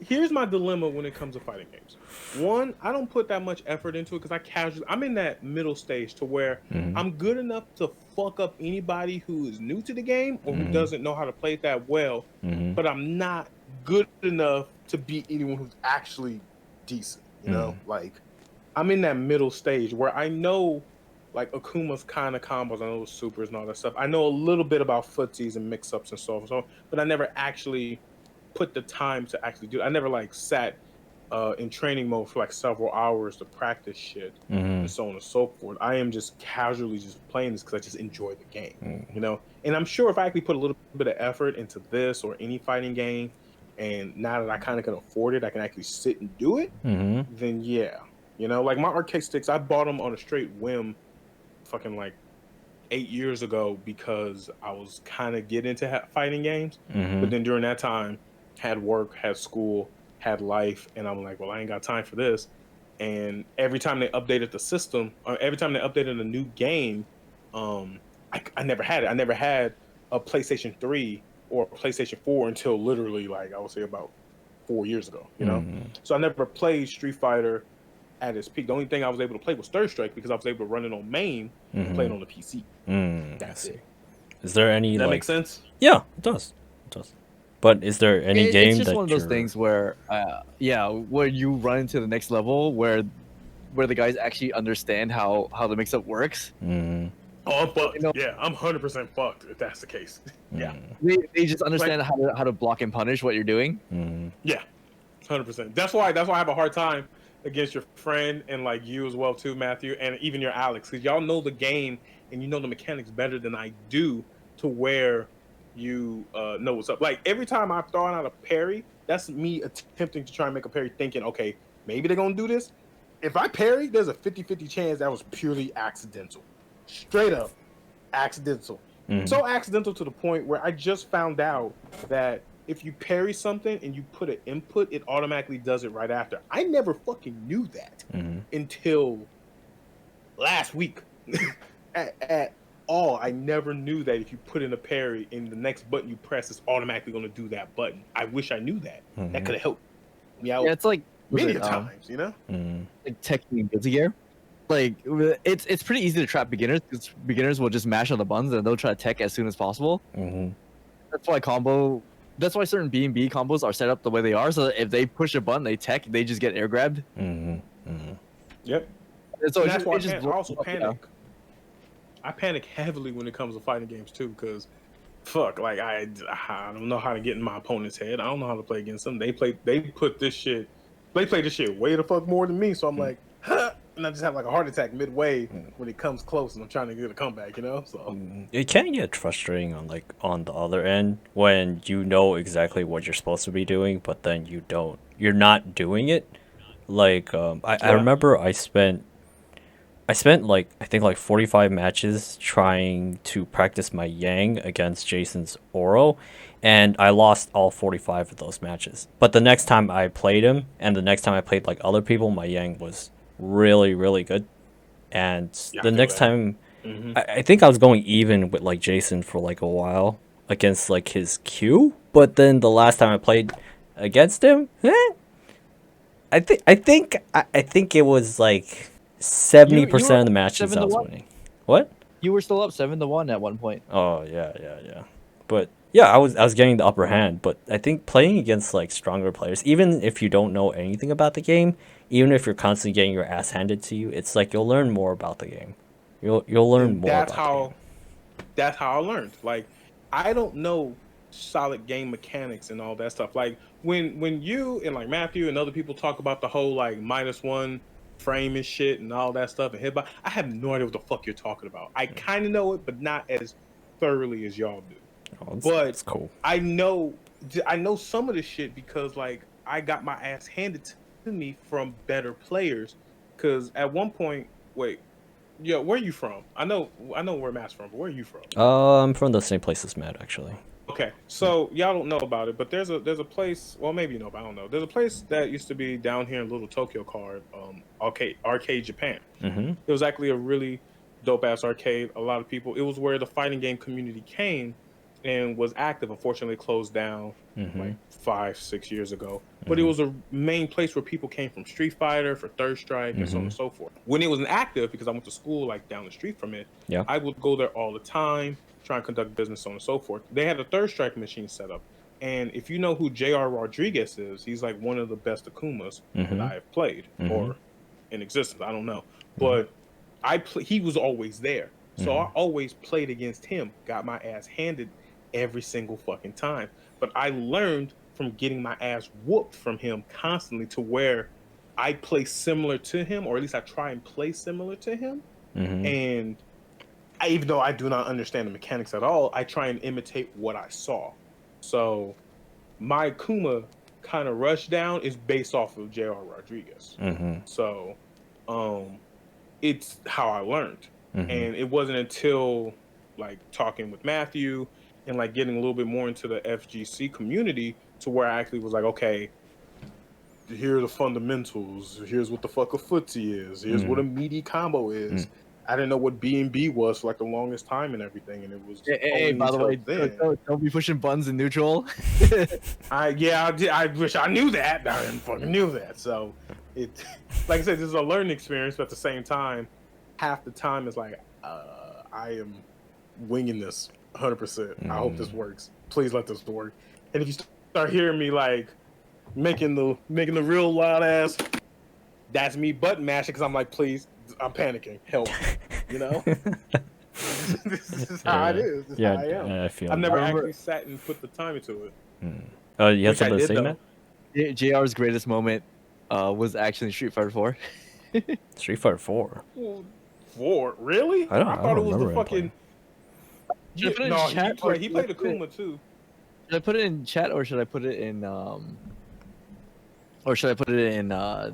Here's my dilemma when it comes to fighting games. One, I don't put that much effort into it because I'm in that middle stage to where I'm good enough to fuck up anybody who is new to the game or who doesn't know how to play it that well, but I'm not good enough to beat anyone who's actually decent. You know, like I'm in that middle stage where I know like Akuma's kind of combos, I know the supers and all that stuff. I know a little bit about footsies and mix-ups and so on, but I never actually put the time to actually do it. I never like sat in training mode for like several hours to practice shit and so on and so forth. I am just casually just playing this because I just enjoy the game, you know. And I'm sure if I actually put a little bit of effort into this or any fighting game, and now that I kind of can afford it, I can actually sit and do it. Then yeah, you know, like my arcade sticks, I bought them on a straight whim, fucking like 8 years ago because I was kind of getting into fighting games. But then during that time, had work, had school, had life, and I'm like, well, I ain't got time for this. And every time they updated the system, or every time they updated a new game, I never had it. I never had a PlayStation 3 or a PlayStation 4 until literally like I would say about 4 years ago, you know? So I never played Street Fighter at its peak. The only thing I was able to play was Third Strike because I was able to run it on main and play it on the PC. That's it. Is there any Does that like... make sense? Yeah, it does. It does. But is there any game it's just that one of those you're... things where where you run into the next level where the guys actually understand how the mix-up works. Oh, I'm fucked. You know, yeah, I'm 100% fucked if that's the case. Yeah. They just understand like, how to block and punish what you're doing. Yeah, 100%. That's why I have a hard time against your friend and like you as well too, Matthew, and even your Alex, because y'all know the game and you know the mechanics better than I do, to where you know what's up. Like every time I'm throwing out a parry, that's me attempting to try and make a parry, thinking, okay, maybe they're gonna do this. If I parry, there's a 50-50 chance that was purely accidental. Straight up accidental. So accidental to the point where I just found out that if you parry something and you put an input, it automatically does it right after. I never fucking knew that until last week. at all, I never knew that if you put in a parry and the next button you press is automatically going to do that button. I wish I knew that. That could have helped me out. Yeah, it's like many times, you know? Like technique Guilty Gear. Like it's pretty easy to trap beginners because beginners will just mash on the buttons and they'll try to tech as soon as possible. That's why certain B&B combos are set up the way they are, so that if they push a button, they tech, they just get air grabbed. Yep. And so and that's why I also up, panic. I panic heavily when it comes to fighting games too, because fuck, like I don't know how to get in my opponent's head. I don't know how to play against them. They play this shit way the fuck more than me. So I'm like, huh? And I just have like a heart attack midway when it comes close, and I'm trying to get a comeback, you know. So it can get frustrating on the other end when you know exactly what you're supposed to be doing, but then you're not doing it. Like I remember I spent like I think like 45 matches trying to practice my Yang against Jason's Oro, and I lost all 45 of those matches. But the next time I played him, and the next time I played like other people, my Yang was really, really good. And the next time, I think I was going even with like Jason for like a while against like his Q. But then the last time I played against him, I think it was like 70% of the matches I was winning. What? You were still up 7-1 at one point. Oh yeah. But yeah, I was getting the upper hand. But I think playing against like stronger players, even if you don't know anything about the game, even if you're constantly getting your ass handed to you, it's like you'll learn more about the game. You'll learn more. That's how I learned. Like I don't know solid game mechanics and all that stuff. Like when you and like Matthew and other people talk about the whole like -1 frame and shit and all that stuff and hitbox, I have no idea what the fuck you're talking about. I kind of know it, but not as thoroughly as y'all do. But it's cool. I know some of this shit because like I got my ass handed to me from better players. Because at one point, where are you from? I know where Matt's from, but where are you from? I'm from the same place as Matt, actually. Okay, so y'all don't know about it, but there's a place. Well, maybe you know, but I don't know. There's a place that used to be down here in Little Tokyo called Arcade Japan. It was actually a really dope ass arcade. A lot of people. It was where the fighting game community came and was active. Unfortunately, closed down like 5-6 years ago. But it was a main place where people came from Street Fighter, for Third Strike, and so on and so forth. When it was active, because I went to school like down the street from it, I would go there all the time, try and conduct business, so on and so forth. They had a Third Strike machine set up. And if you know who J.R. Rodriguez is, he's like one of the best Akumas that I have played or in existence. I don't know. But he was always there. So I always played against him, got my ass handed every single fucking time. But I learned from getting my ass whooped from him constantly to where I play similar to him, or at least I try and play similar to him. And even though I do not understand the mechanics at all, I try and imitate what I saw. So my Kuma kind of rush down is based off of J.R. Rodriguez. So it's how I learned. And it wasn't until like talking with Matthew and like getting a little bit more into the FGC community to where I actually was like, okay, here are the fundamentals. Here's what the fuck a footsie is. Here's what a meaty combo is. I didn't know what B&B was for like the longest time and everything, and it was. Hey, by the way, don't be pushing buttons in neutral. I wish I knew that. I didn't fucking knew that. So it, like I said, this is a learning experience, but at the same time, half the time is like, I am winging this 100%. I hope this works. Please let this work. And if you start hearing me like making the real loud ass, that's me button mashing because I'm like, please, I'm panicking. Help. You know? This is how it is. This is how I am. I feel I've never actually sat and put the time into it. Oh, you have something to say, man? JR's greatest moment was actually in Street Fighter 4. Street Fighter 4? 4? Really? I thought it was the fucking... Yeah, no, he played Akuma too. Should I put it in chat or should I put it in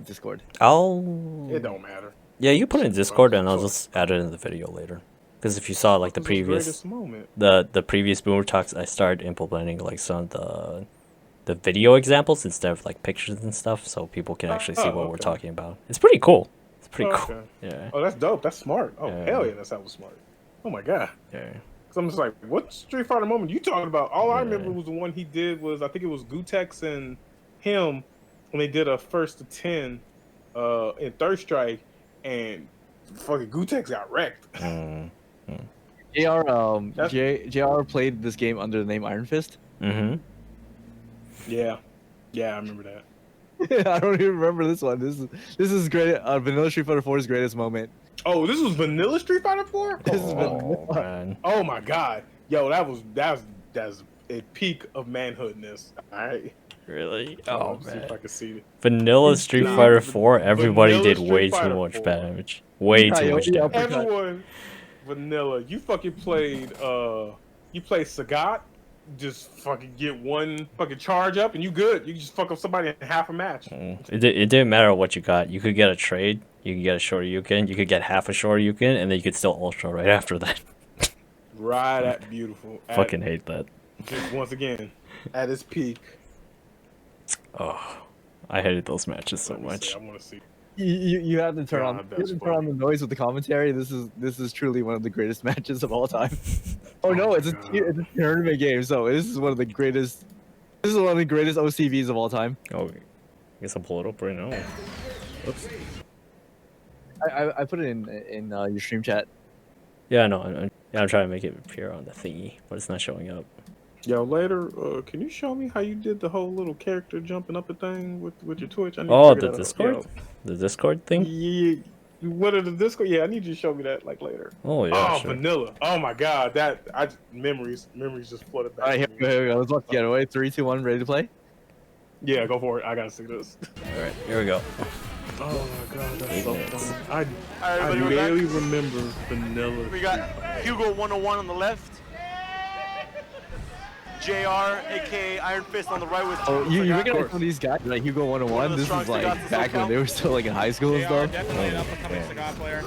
Discord? It don't matter. Yeah, you put it in Discord and I'll just add it in the video later. Because if you saw like the previous the previous Boomer Talks, I started implementing like some of the video examples instead of like pictures and stuff, so people can actually see what we're talking about. It's pretty cool. It's pretty cool. Yeah. Oh, that's dope. That's smart. Oh, hell yeah, that's how it was smart. Oh my god. Yeah. Cause I'm just like, what Street Fighter moment you talking about? All I remember was the one he did was I think it was Gutex and him when they did a 1st to 10 in Third Strike, and fucking Gutex got wrecked. JR played this game under the name Iron Fist. Yeah, I remember that. I don't even remember this one. This is great. Vanilla Street Fighter 4's greatest moment. Oh, this was Vanilla Street Fighter 4? This is Vanilla. Man. Oh my god, yo, that's a peak of manhoodness. All right. Really? Oh man. See if I can see it. Vanilla Street Fighter 4. Everybody did way too much damage. Way too much damage. Everyone, Vanilla. You fucking played. You played Sagat. Just fucking get one fucking charge up and you good. You just fuck up somebody in half a match. It didn't matter what you got. You could get a trade. You could get a Shoryuken. You could get half a Shoryuken, and then you could still Ultra right after that. Right at beautiful. Fucking hate that. Just once again, at its peak. Oh, I hated those matches so much. I want to see. You have to turn on the noise with the commentary. This is truly one of the greatest matches of all time. Oh no, it's a tournament game, so this is one of the greatest. This is one of the greatest OCVs of all time. Oh, I guess I'll pull it up right now. Oops. I put it in your stream chat. Yeah, no, I'm trying to make it appear on the thingy, but it's not showing up. Yo, later, can you show me how you did the whole little character jumping up a thing with your Twitch? I need Oh, to the Discord? The Discord thing? Yeah. What are the Discord? Yeah, I need you to show me that like later. Oh yeah. Oh, sure. Vanilla. Oh my god, memories just flooded back. All right, here we go. Let's watch the getaway. 3, 2, 1, ready to play? Yeah, go for it. I gotta see this. All right, here we go. Oh my god, that's so funny. I barely remember Vanilla. We got Hugo 101 on the left. JR, aka Iron Fist, on the right with. Oh, you recognize some of these guys like Hugo 101? This is like back when they were still like in high school and stuff. Definitely an up-and-coming Sagat player.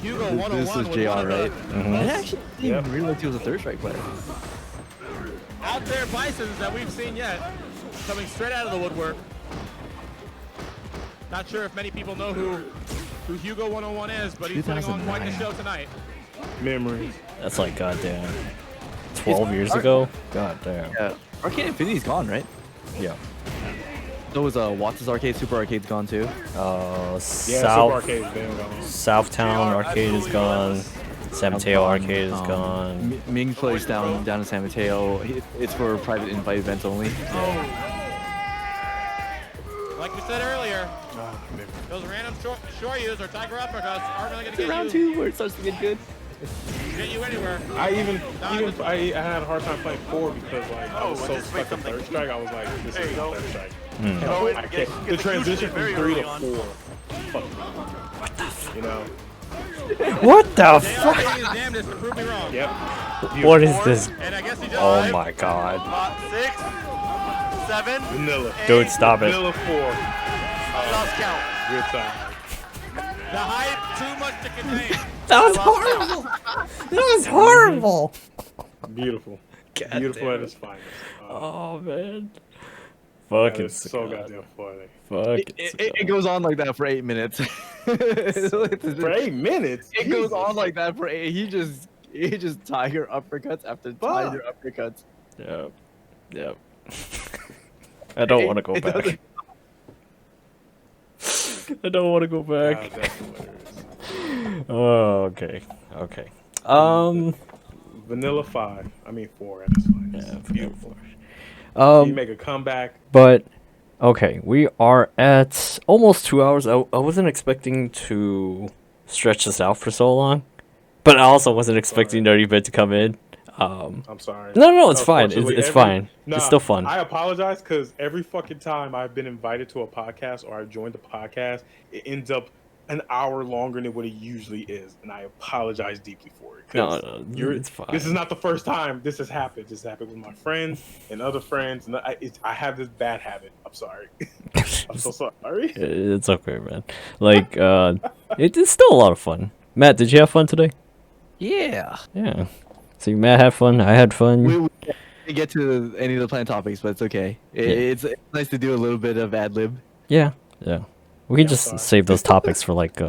Hugo 101. This is JR, right? I actually didn't even realize he was a Third Strike player. Out there, Bisons that we've seen yet, coming straight out of the woodwork. Not sure if many people know who Hugo 101 is, but he's putting on quite the show tonight. Memories. That's like goddamn 12 years ago. Goddamn. Yeah. Arcade Infinity's gone, right? Yeah. So was Watts' Arcade, Super Arcade's gone too. Southtown Arcade is gone. San Mateo Arcade is gone. Ming plays down in San Mateo. It's for private invite events only. Like we said earlier, man. those random short use or tiger uppercuts aren't really going to get Round you, 2 where it starts to get good. get you anywhere. I had a hard time playing 4 because like I was so stuck in third strike. I was like, this is not third strike. I can't. The transition from 3 to 4. Fuck. What the fuck? You know. What the They are fuck? doing his damnedest to prove me wrong. Yep. What is this? And I guess he just Oh my god. 6, 7, Vanilla. Dude, stop it. Vanilla 4. lost count. Good time. the hype too much to contain. That was horrible. That was horrible. Beautiful. God Beautiful damn at it. its finest. Oh man. That Fucking is so goddamn funny. Fucking It goes on like that for 8 minutes. For 8 minutes? It goes on like that for 8. He just tiger uppercuts after tiger uppercuts. Yep. Yep. I don't want to go back. I don't want to go back. That's hilarious. Oh, okay. Okay. Vanilla 5. I mean 4 at its finest. Yeah, Beautiful. You make a comeback. But okay, we are at almost 2 hours. I wasn't expecting to stretch this out for so long, but I also wasn't expecting Nerdybit to come in. I'm sorry. No, it's fine. Unfortunately, It's fine. Nah, It's still fun. I apologize because every fucking time I've been invited to a podcast or I've joined the podcast, it ends up an hour longer than what it usually is, and I apologize deeply for it. No, it's fine. This is not the first time this has happened. This happened with my friends and other friends, and I have this bad habit. I'm sorry. I'm so sorry. It's okay, man. Like, it's still a lot of fun. Matt, did you have fun today? Yeah. Yeah. See, Matt had fun. I had fun. We didn't get to any of the planned topics, but it's okay. It's nice to do a little bit of ad lib. Yeah. Yeah. We can just fine. save those topics for like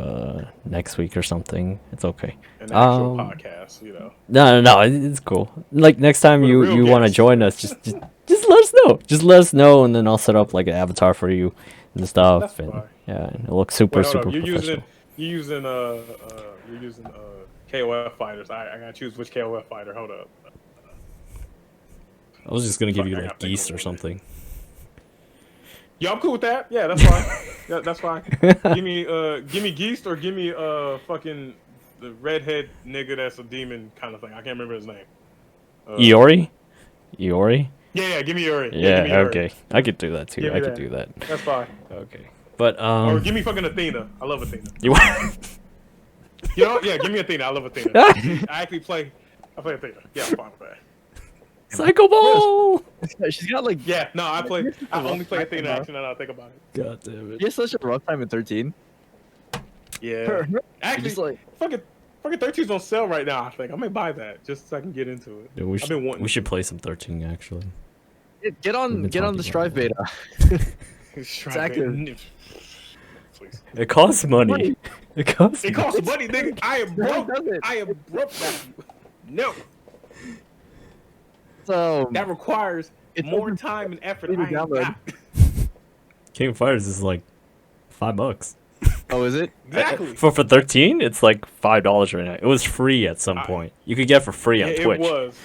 next week or something. It's okay. An actual podcast, you know. No, it's cool. Like next time With a real you want to guest. join us, just let us know. Just let us know, and then I'll set up like an avatar for you and stuff. That's and fine. yeah, and it'll look super Wait, hold super up. professional. You're using KOF fighters. I gotta choose which KOF fighter. Hold up. I was just gonna give Fuck, you I like gotta think geese of or one. something. Yeah, I'm cool with that. Yeah, that's fine. Yeah, that's fine. give me Geist or give me fucking the redhead nigga that's a demon kind of thing. I can't remember his name. Iori? Iori? Yeah, give me Yuri. Yeah, give me Yuri. okay. I could do that too. Give me I could that. do that. That's fine. Okay. But Or give me fucking Athena. I love Athena. you You know? Yeah, give me Athena. I love Athena. I actually play Athena. Yeah, I'm fine with that. Psycho Ball! She's got like Yeah, no, I only play Athena bro. action now that I think about it. God damn she has such a rough time in 13. Yeah. Actually, Just like fucking 13's on sale right now, I think. I may buy that just so I can get into it. Yeah, we I've been wanting we should play some 13 actually. get on been the talking Strive about beta. Exactly. Please. It costs money. Money. It costs It costs money, nigga. I am broke. does it? I am broke. No, So that requires It's more open time and effort. free to I ain't download. got. King of Fighters is like $5. oh, is it? Exactly. For 13, it's like $5 right now. It was free at some point. You could get it for free on Yeah, Twitch. it was.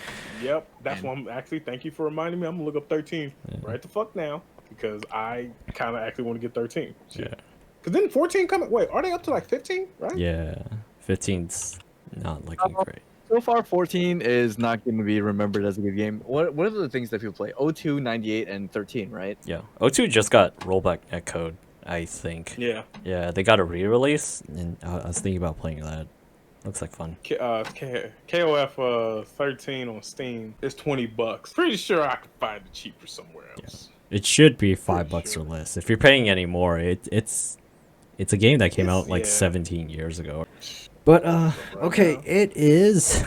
Yep. That's why I'm actually. Thank you for reminding me. I'm gonna look up 13 right the fuck now because I kind of actually want to get 13. Yeah. Cause then 14 coming. Wait, are they up to like 15? Right? Yeah. 15's not looking great. So far, 14 is not going to be remembered as a good game. What are the things that people play? 02, 98, and 13, right? Yeah. O2 just got rollback netcode, I think. Yeah. Yeah, they got a re-release, and I was thinking about playing that. Looks like fun. KOF 13 on Steam is $20. Pretty sure I can find it cheaper somewhere else. It should be Pretty $5 sure. or less. If you're paying any more, it's a game that came out like yeah. 17 years ago. But okay, it is.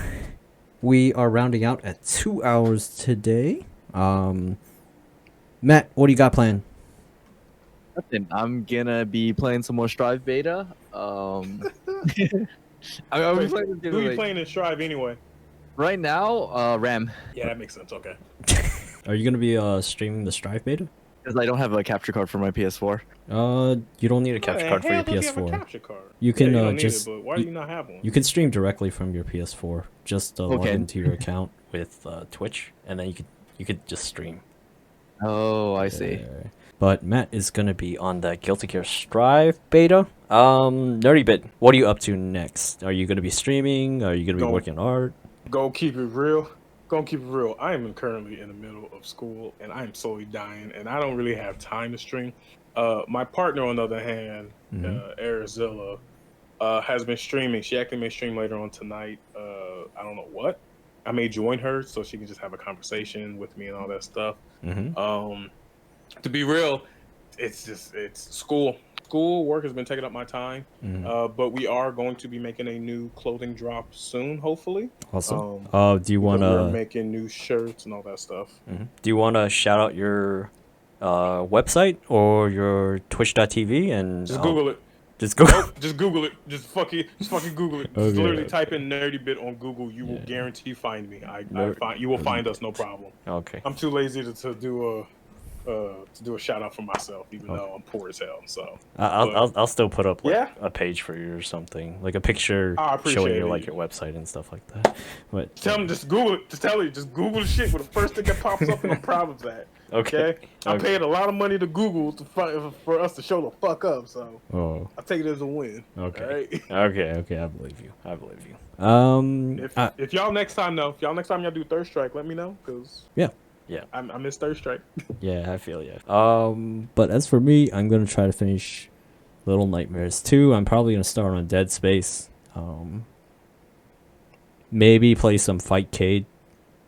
We are rounding out at 2 hours today. Matt, what do you got planned? Nothing. I'm gonna be playing some more Strive beta. I'll be playing this game Who you like- playing in Strive anyway? right now. Ram, Yeah, that makes sense. Okay. Are you gonna be streaming the Strive beta? because I don't have a capture card for my PS4. You don't need a capture card for your Hell, don't you have a PS4. capture card? You can, Yeah, you don't need just- it, but why do you not have one? You can stream directly from your PS4. Just log Okay. into your account with Twitch, and then you could just stream. Oh, I see. but Matt is gonna be on the Guilty Gear Strive beta. Nerdybit, what are you up to next? Are you gonna be streaming? Are you gonna be working on art? Go keep it real. Go keep it real. I am currently in the middle of school, and I am slowly dying, and I don't really have time to stream. My partner, on the other hand, Arizilla, has been streaming. She actually may stream later on tonight. I don't know what. I may join her so she can just have a conversation with me and all that stuff. To be real, it's school. School work has been taking up my time, but we are going to be making a new clothing drop soon, hopefully. Awesome. Do you want we're to making new shirts and all that stuff? Do you want to shout out your website or your Twitch.tv and Just Google it. Just go. Just Google it. Just fucking Google it. Just literally type in Nerdybit on Google. You will guarantee find me. You will find us, no problem. Okay. I'm too lazy to do a shout out for myself, even though I'm poor as hell. So I'll still put up a page for you or something, like a picture showing you like your website and stuff like that. But tell them, just Google it. Just tell you, just Google the shit with the first thing that pops up, and I'm proud of that. Okay. I paid a lot of money to Google for us to show the fuck up, so I take it as a win. Okay. Right? Okay. I believe you. If y'all next time y'all do Third Strike, let me know, cause I miss Third Strike. Yeah, I feel you. But as for me, I'm gonna try to finish Little Nightmares 2. I'm probably gonna start on Dead Space. Maybe play some Fightcade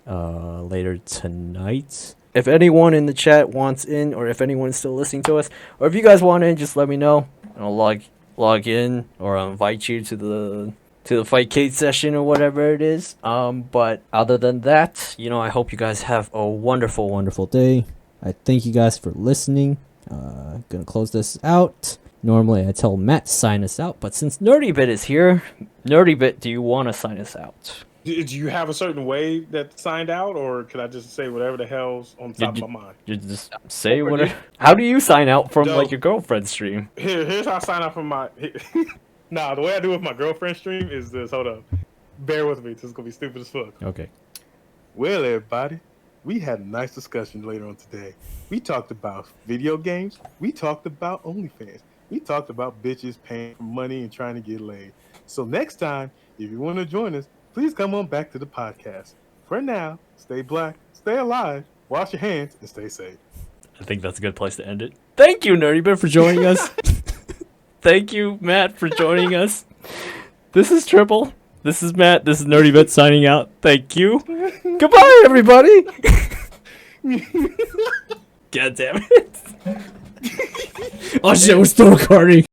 later tonight. If anyone in the chat wants in, or if anyone's still listening to us, or if you guys want in, just let me know, and I'll log in, or I'll invite you to the Fightcade session or whatever it is. But other than that, I hope you guys have a wonderful, wonderful day. I thank you guys for listening. Gonna close this out. Normally I tell Matt to sign us out, but since Nerdybit is here, Nerdybit, do you want to sign us out? Do you have a certain way that signed out, or could I just say whatever the hell's on top of my mind? You just say whatever. How do you sign out from like your girlfriend's stream? Here's how I sign out from my. Nah, the way I do with my girlfriend's stream is this. Hold up, bear with me. This is gonna be stupid as fuck. Okay. Well, everybody, we had a nice discussion later on today. We talked about video games. We talked about OnlyFans. We talked about bitches paying for money and trying to get laid. So next time, if you want to join us, please come on back to the podcast. For now, stay black, stay alive, wash your hands, and stay safe. I think that's a good place to end it. Thank you, Nerdybit, for joining us. Thank you, Matt, for joining us. This is Triple. This is Matt. This is Nerdybit signing out. Thank you. Goodbye, everybody. God damn it. Oh shit, we're still recording.